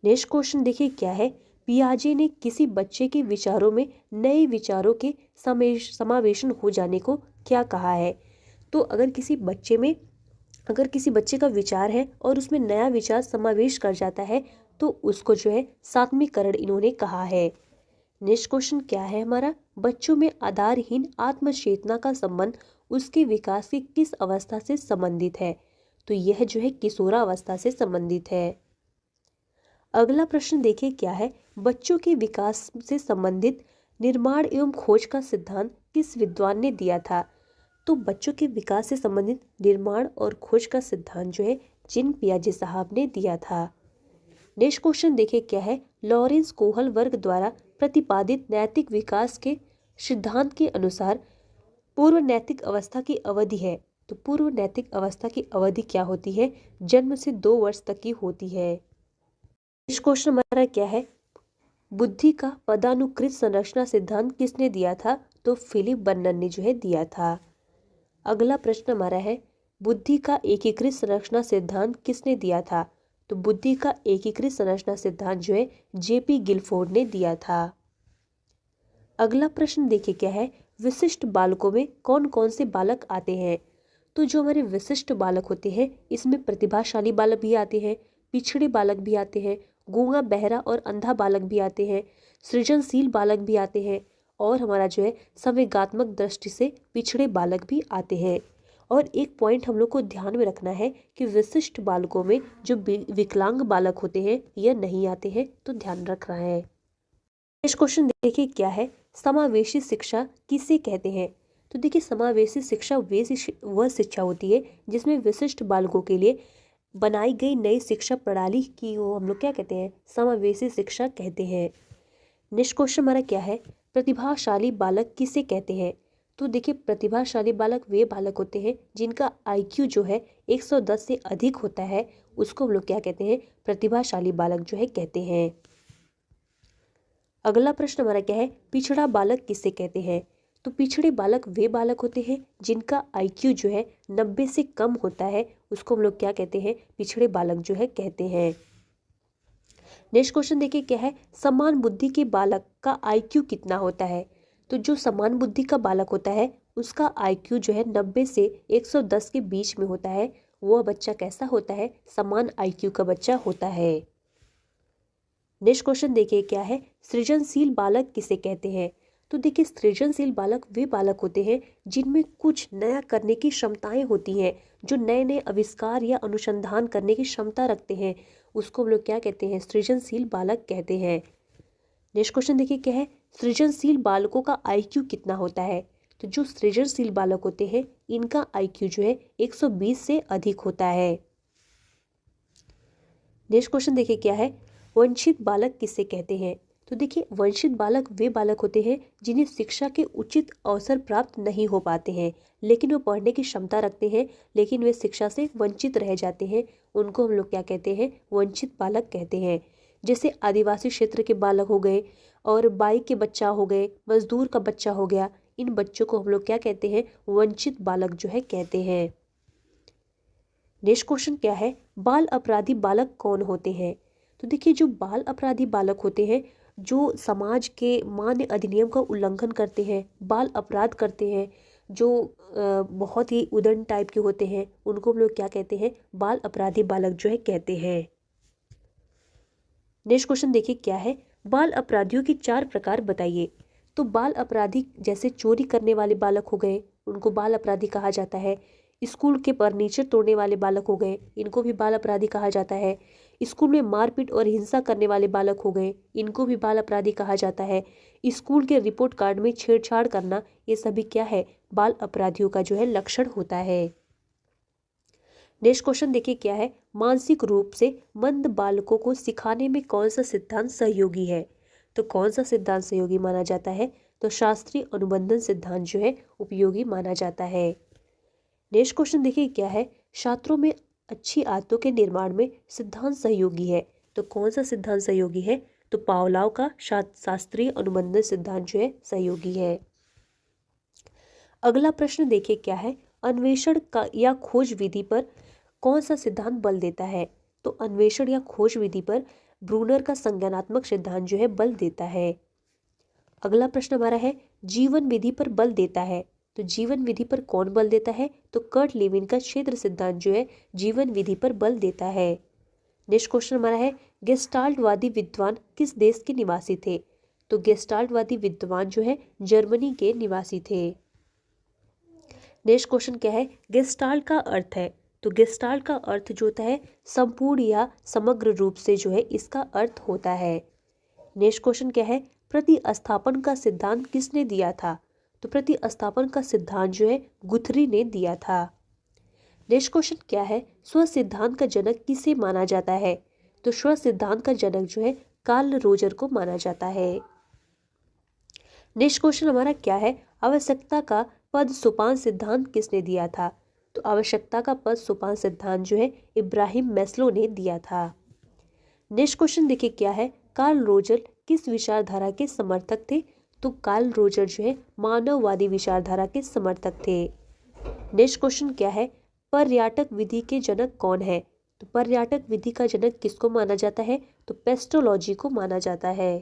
नेक्स्ट क्वेश्चन देखिए क्या है, पियाजे ने किसी बच्चे के विचारों में नए विचारों के समावेशन हो जाने को क्या कहा है? तो अगर किसी बच्चे का विचार है और उसमें नया विचार समावेश कर जाता है तो उसको जो है सात्मीकरण इन्होंने कहा है। नेक्स्ट क्वेश्चन क्या है हमारा, बच्चों में आधारहीन आत्मचेतना का संबंध उसके विकास की किस अवस्था से संबंधित है? तो यह जो है किशोरावस्था से संबंधित है। अगला प्रश्न देखिए क्या है, बच्चों के विकास से संबंधित निर्माण एवं खोज का सिद्धांत किस विद्वान ने दिया था? तो बच्चों के विकास से संबंधित निर्माण और खोज का सिद्धांत जो है जीन पियाजे साहब ने दिया था। नेक्स्ट क्वेश्चन देखिए क्या है, लॉरेंस कोहलबर्ग द्वारा प्रतिपादित नैतिक विकास के सिद्धांत के अनुसार पूर्व नैतिक अवस्था की अवधि है। तो पूर्व नैतिक अवस्था की अवधि क्या होती है? जन्म से 2 वर्ष तक की होती है। नेक्स्ट क्वेश्चन हमारा क्या है, बुद्धि का पदानुकृत संरचना सिद्धांत किसने दिया था? तो फिलिप बर्नर ने जो है दिया था। अगला प्रश्न हमारा है, बुद्धि का एकीकृत संरचना सिद्धांत किसने दिया था? तो बुद्धि का एकीकृत संरचना सिद्धांत जो है जेपी गिलफोर्ड ने दिया था। अगला प्रश्न देखिए क्या है, विशिष्ट बालकों में कौन कौन से बालक आते हैं? तो जो हमारे विशिष्ट बालक होते हैं इसमें प्रतिभाशाली बालक भी आते हैं, पिछड़े बालक भी आते हैं, गूंगा बहरा और अंधा बालक भी आते हैं, सृजनशील बालक भी आते हैं और हमारा जो है संवेगात्मक दृष्टि से पिछड़े बालक भी आते हैं। और एक पॉइंट हम लोग को ध्यान में रखना है कि विशिष्ट बालकों में जो विकलांग बालक होते हैं यह नहीं आते हैं, तो ध्यान रखना है। नेक्स्ट क्वेश्चन देखिए क्या है, समावेशी शिक्षा किसे कहते हैं? तो देखिए समावेशी शिक्षा वह शिक्षा होती है जिसमें विशिष्ट बालकों के लिए बनाई गई नई शिक्षा प्रणाली की वो हम लोग क्या कहते हैं? समावेशी शिक्षा कहते हैं। नेक्स्ट क्वेश्चन हमारा क्या है, प्रतिभाशाली बालक किसे कहते हैं? तो देखिए प्रतिभाशाली बालक वे बालक होते हैं जिनका आईक्यू जो है 110 से अधिक होता है, उसको हम लोग क्या कहते हैं? प्रतिभाशाली बालक जो है कहते हैं। अगला प्रश्न हमारा क्या है, पिछड़ा बालक किसे कहते हैं? तो पिछड़े बालक वे बालक होते हैं जिनका आईक्यू जो है 90 से कम होता है, उसको हम लोग क्या कहते हैं? पिछड़े बालक जो है कहते हैं। नेक्स्ट क्वेश्चन देखिए क्या है, समान बुद्धि के बालक का आईक्यू कितना होता है? तो जो समान बुद्धि का बालक होता है उसका आईक्यू जो है 90 से 110 के बीच में होता है, वह बच्चा कैसा होता है? समान आईक्यू का बच्चा होता है। नेक्स्ट क्वेश्चन देखिए क्या है, सृजनशील बालक किसे कहते हैं? तो देखिए सृजनशील बालक वे बालक होते हैं जिनमें कुछ नया करने की क्षमताएं होती हैं, जो नए नए आविष्कार या अनुसंधान करने की क्षमता रखते हैं, उसको हम लोग क्या कहते हैं? सृजनशील बालक कहते हैं। नेक्स्ट क्वेश्चन देखिए क्या है, सृजनशील बालकों का आईक्यू कितना होता है? तो जो सृजनशील बालक होते हैं इनका आईक्यू जो है 120 से अधिक होता है। नेक्स्ट क्वेश्चन देखिए क्या है, वंचित बालक किसे कहते हैं? तो देखिए वंचित बालक वे बालक होते हैं जिन्हें शिक्षा के उचित अवसर प्राप्त नहीं हो पाते हैं, लेकिन वो पढ़ने की क्षमता रखते हैं लेकिन वे शिक्षा से वंचित रह जाते हैं, उनको हम लोग क्या कहते हैं? वंचित बालक कहते हैं। जैसे आदिवासी क्षेत्र के बालक हो गए और बाई के बच्चा हो गए, मजदूर का बच्चा हो गया, इन बच्चों को हम लोग क्या कहते हैं? वंचित बालक जो है कहते हैं। नेक्स्ट क्वेश्चन क्या है, बाल अपराधी बालक कौन होते हैं? तो देखिए जो बाल अपराधी बालक होते हैं जो समाज के मान्य अधिनियम का उल्लंघन करते हैं, बाल अपराध करते हैं, जो बहुत ही उदंड टाइप के होते हैं, उनको हम लोग क्या कहते हैं? बाल अपराधी बालक जो है कहते हैं। नेक्स्ट क्वेश्चन देखिए क्या है, बाल अपराधियों की 4 प्रकार बताइए। तो बाल अपराधी जैसे चोरी करने वाले बालक हो गए, उनको बाल अपराधी कहा जाता है। स्कूल के फर्नीचर तोड़ने वाले बालक हो गए, इनको भी बाल अपराधी कहा जाता है। स्कूल में मारपीट और हिंसा करने वाले बालक हो गए, इनको भी बाल अपराधी कहा जाता है। स्कूल के रिपोर्ट कार्ड में छेड़छाड़ करना, ये सभी क्या है? बाल अपराधियों का जो है लक्षण होता है। नेक्स्ट क्वेश्चन देखिए क्या है, मानसिक रूप से मंद बालकों को सिखाने में कौन सा सिद्धांत सहयोगी है? तो कौन सा सिद्धांत सहयोगी माना जाता है? तो शास्त्रीय अनुबंधन सिद्धांत जो है उपयोगी माना जाता है। नेक्स्ट क्वेश्चन देखिए क्या है, छात्रों में अच्छी आदतों के निर्माण में सिद्धांत सहयोगी है। तो कौन सा सिद्धांत सहयोगी है? तो पावलोव का शास्त्रीय अनुबंधन सिद्धांत जो है सहयोगी है। अगला प्रश्न देखिए क्या है, अन्वेषण का या खोज विधि पर कौन सा सिद्धांत बल देता है? तो अन्वेषण या खोज विधि पर ब्रूनर का संज्ञानात्मक सिद्धांत जो है बल देता है। अगला प्रश्न हमारा है, जीवन विधि पर बल देता है। तो जीवन विधि पर कौन बल देता है? तो कर्ट लेविन का क्षेत्र सिद्धांत जो है जीवन विधि पर बल देता है। नेक्स्ट क्वेश्चन हमारा है, गेस्टाल्टवादी विद्वान किस देश के निवासी थे? तो गेस्टाल्टवादी विद्वान जो है जर्मनी के निवासी थे। नेक्स्ट क्वेश्चन क्या है, गेस्टाल्ट का अर्थ है? तो गेस्टाल्ट का अर्थ जो होता है संपूर्ण या समग्र रूप से जो है इसका अर्थ होता है। नेक्स्ट क्वेश्चन क्या है, प्रतिस्थापन का सिद्धांत किसने दिया था? तो प्रतिस्थापन का सिद्धांत जो है गुथरी ने दिया था। नेक्स्ट क्वेश्चन क्या है, स्व सिद्धांत का जनक किसे माना जाता है? तो स्व सिद्धांत का जनक जो है कार्ल रोजर को माना जाता है। नेक्स्ट क्वेश्चन हमारा क्या है, आवश्यकता का पद सोपान सिद्धांत किसने दिया था? तो आवश्यकता का पद सोपान सिद्धांत जो है इब्राहिम मैस्लो ने दिया था। नेक्स्ट क्वेश्चन देखिए क्या है, कार्ल रोजर किस विचारधारा के समर्थक थे? तो कार्ल रोजर जो है मानववादी विचारधारा के समर्थक थे। नेक्स्ट क्वेश्चन क्या है, पर्याटक विधि के जनक कौन है? तो पर्याटक विधि का जनक किसको माना जाता है? तो पेस्टोलॉजी को माना जाता है।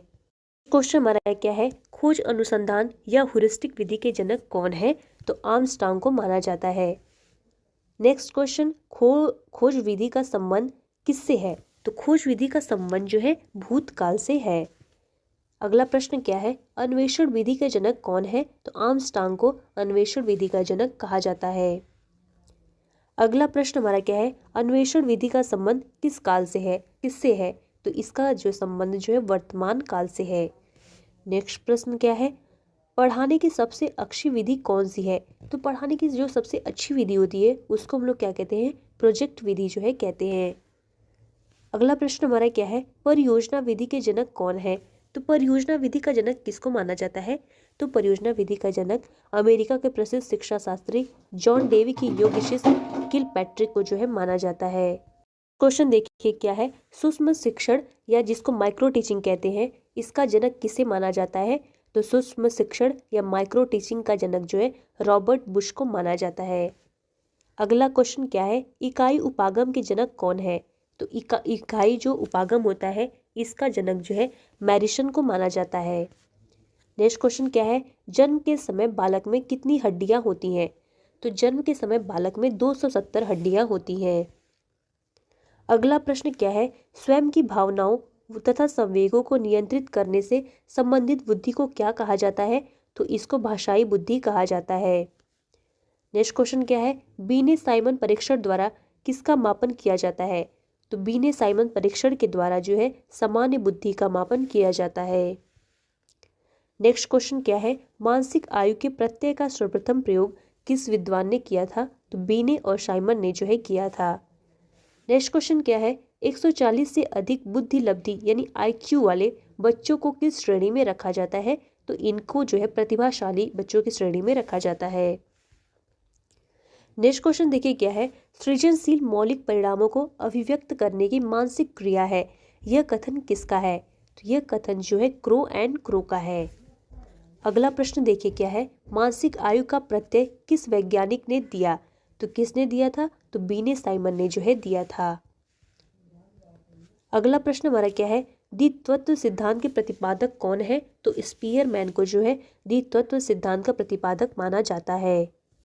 क्वेश्चन हमारा क्या है, खोज अनुसंधान या ह्यूरिस्टिक विधि के जनक कौन है? तो आर्मस्ट्रांग को माना जाता है। नेक्स्ट क्वेश्चन, खोज विधि का संबंध किससे है? तो खोज विधि का संबंध जो है भूतकाल से है। अगला प्रश्न क्या है, अन्वेषण विधि के जनक कौन है? तो आर्मस्ट्रांग को अन्वेषण विधि का जनक कहा जाता है। अगला प्रश्न हमारा क्या है, अन्वेषण विधि का संबंध किस काल से है, किससे है? तो इसका जो संबंध जो है वर्तमान काल से है। नेक्स्ट प्रश्न क्या है, पढ़ाने की सबसे अच्छी विधि कौन सी है? तो पढ़ाने की जो सबसे अच्छी विधि होती है उसको हम लोग क्या कहते हैं? प्रोजेक्ट विधि जो है कहते हैं। अगला प्रश्न हमारा क्या है, परियोजना विधि के जनक कौन है? तो परियोजना विधि का जनक किसको माना जाता है? तो परियोजना विधि का जनक अमेरिका के प्रसिद्ध शिक्षा शास्त्री जॉन डेवी की योग्य शिष्य किलपैट्रिक को जो है माना जाता है। क्वेश्चन देखिए क्या है, सूक्ष्म शिक्षण या जिसको माइक्रो टीचिंग कहते हैं इसका जनक किसे माना जाता है? तो सूक्ष्म शिक्षण या माइक्रो टीचिंग का जनक जो है रॉबर्ट बुश को माना जाता है। अगला क्वेश्चन क्या है, इकाई उपागम के जनक कौन है? तो इकाई जो उपागम होता है इसका जनक जो है मैरिसन को माना जाता है। नेक्स्ट क्वेश्चन क्या है, जन्म के समय बालक में कितनी हड्डियां होती हैं? तो जन्म के समय बालक में 270 हड्डियां होती हैं। अगला प्रश्न क्या है, स्वयं की भावनाओं तथा संवेगों को नियंत्रित करने से संबंधित बुद्धि को क्या कहा जाता है? तो इसको भाषाई बुद्धि कहा जाता है। नेक्स्ट क्वेश्चन क्या है, बीने साइमन परीक्षण द्वारा किसका मापन किया जाता है? तो बीने साइमन परीक्षण के द्वारा जो है सामान्य बुद्धि का मापन किया जाता है। नेक्स्ट क्वेश्चन क्या है, मानसिक आयु के प्रत्यय का सर्वप्रथम प्रयोग किस विद्वान ने किया था? तो बीने और साइमन ने जो है किया था। नेक्स्ट क्वेश्चन क्या है, 140 से अधिक बुद्धि लब्धि यानी IQ वाले बच्चों को किस श्रेणी में रखा जाता है? तो इनको जो है प्रतिभाशाली बच्चों की श्रेणी में रखा जाता है। नेक्स्ट क्वेश्चन देखिए क्या है, सृजनशील मौलिक परिणामों को अभिव्यक्त करने की मानसिक क्रिया है, यह कथन किसका है? तो यह कथन जो है क्रो एंड क्रो का है। अगला प्रश्न देखिए क्या है, मानसिक आयु का प्रत्यय किस वैज्ञानिक ने दिया? तो किसने दिया था? तो बीने साइमन ने जो है दिया था। अगला प्रश्न हमारा क्या है, द्वित्वत्व सिद्धांत के प्रतिपादक कौन है? तो स्पीयरमैन को जो है द्वित्वत्व सिद्धांत का प्रतिपादक माना जाता है।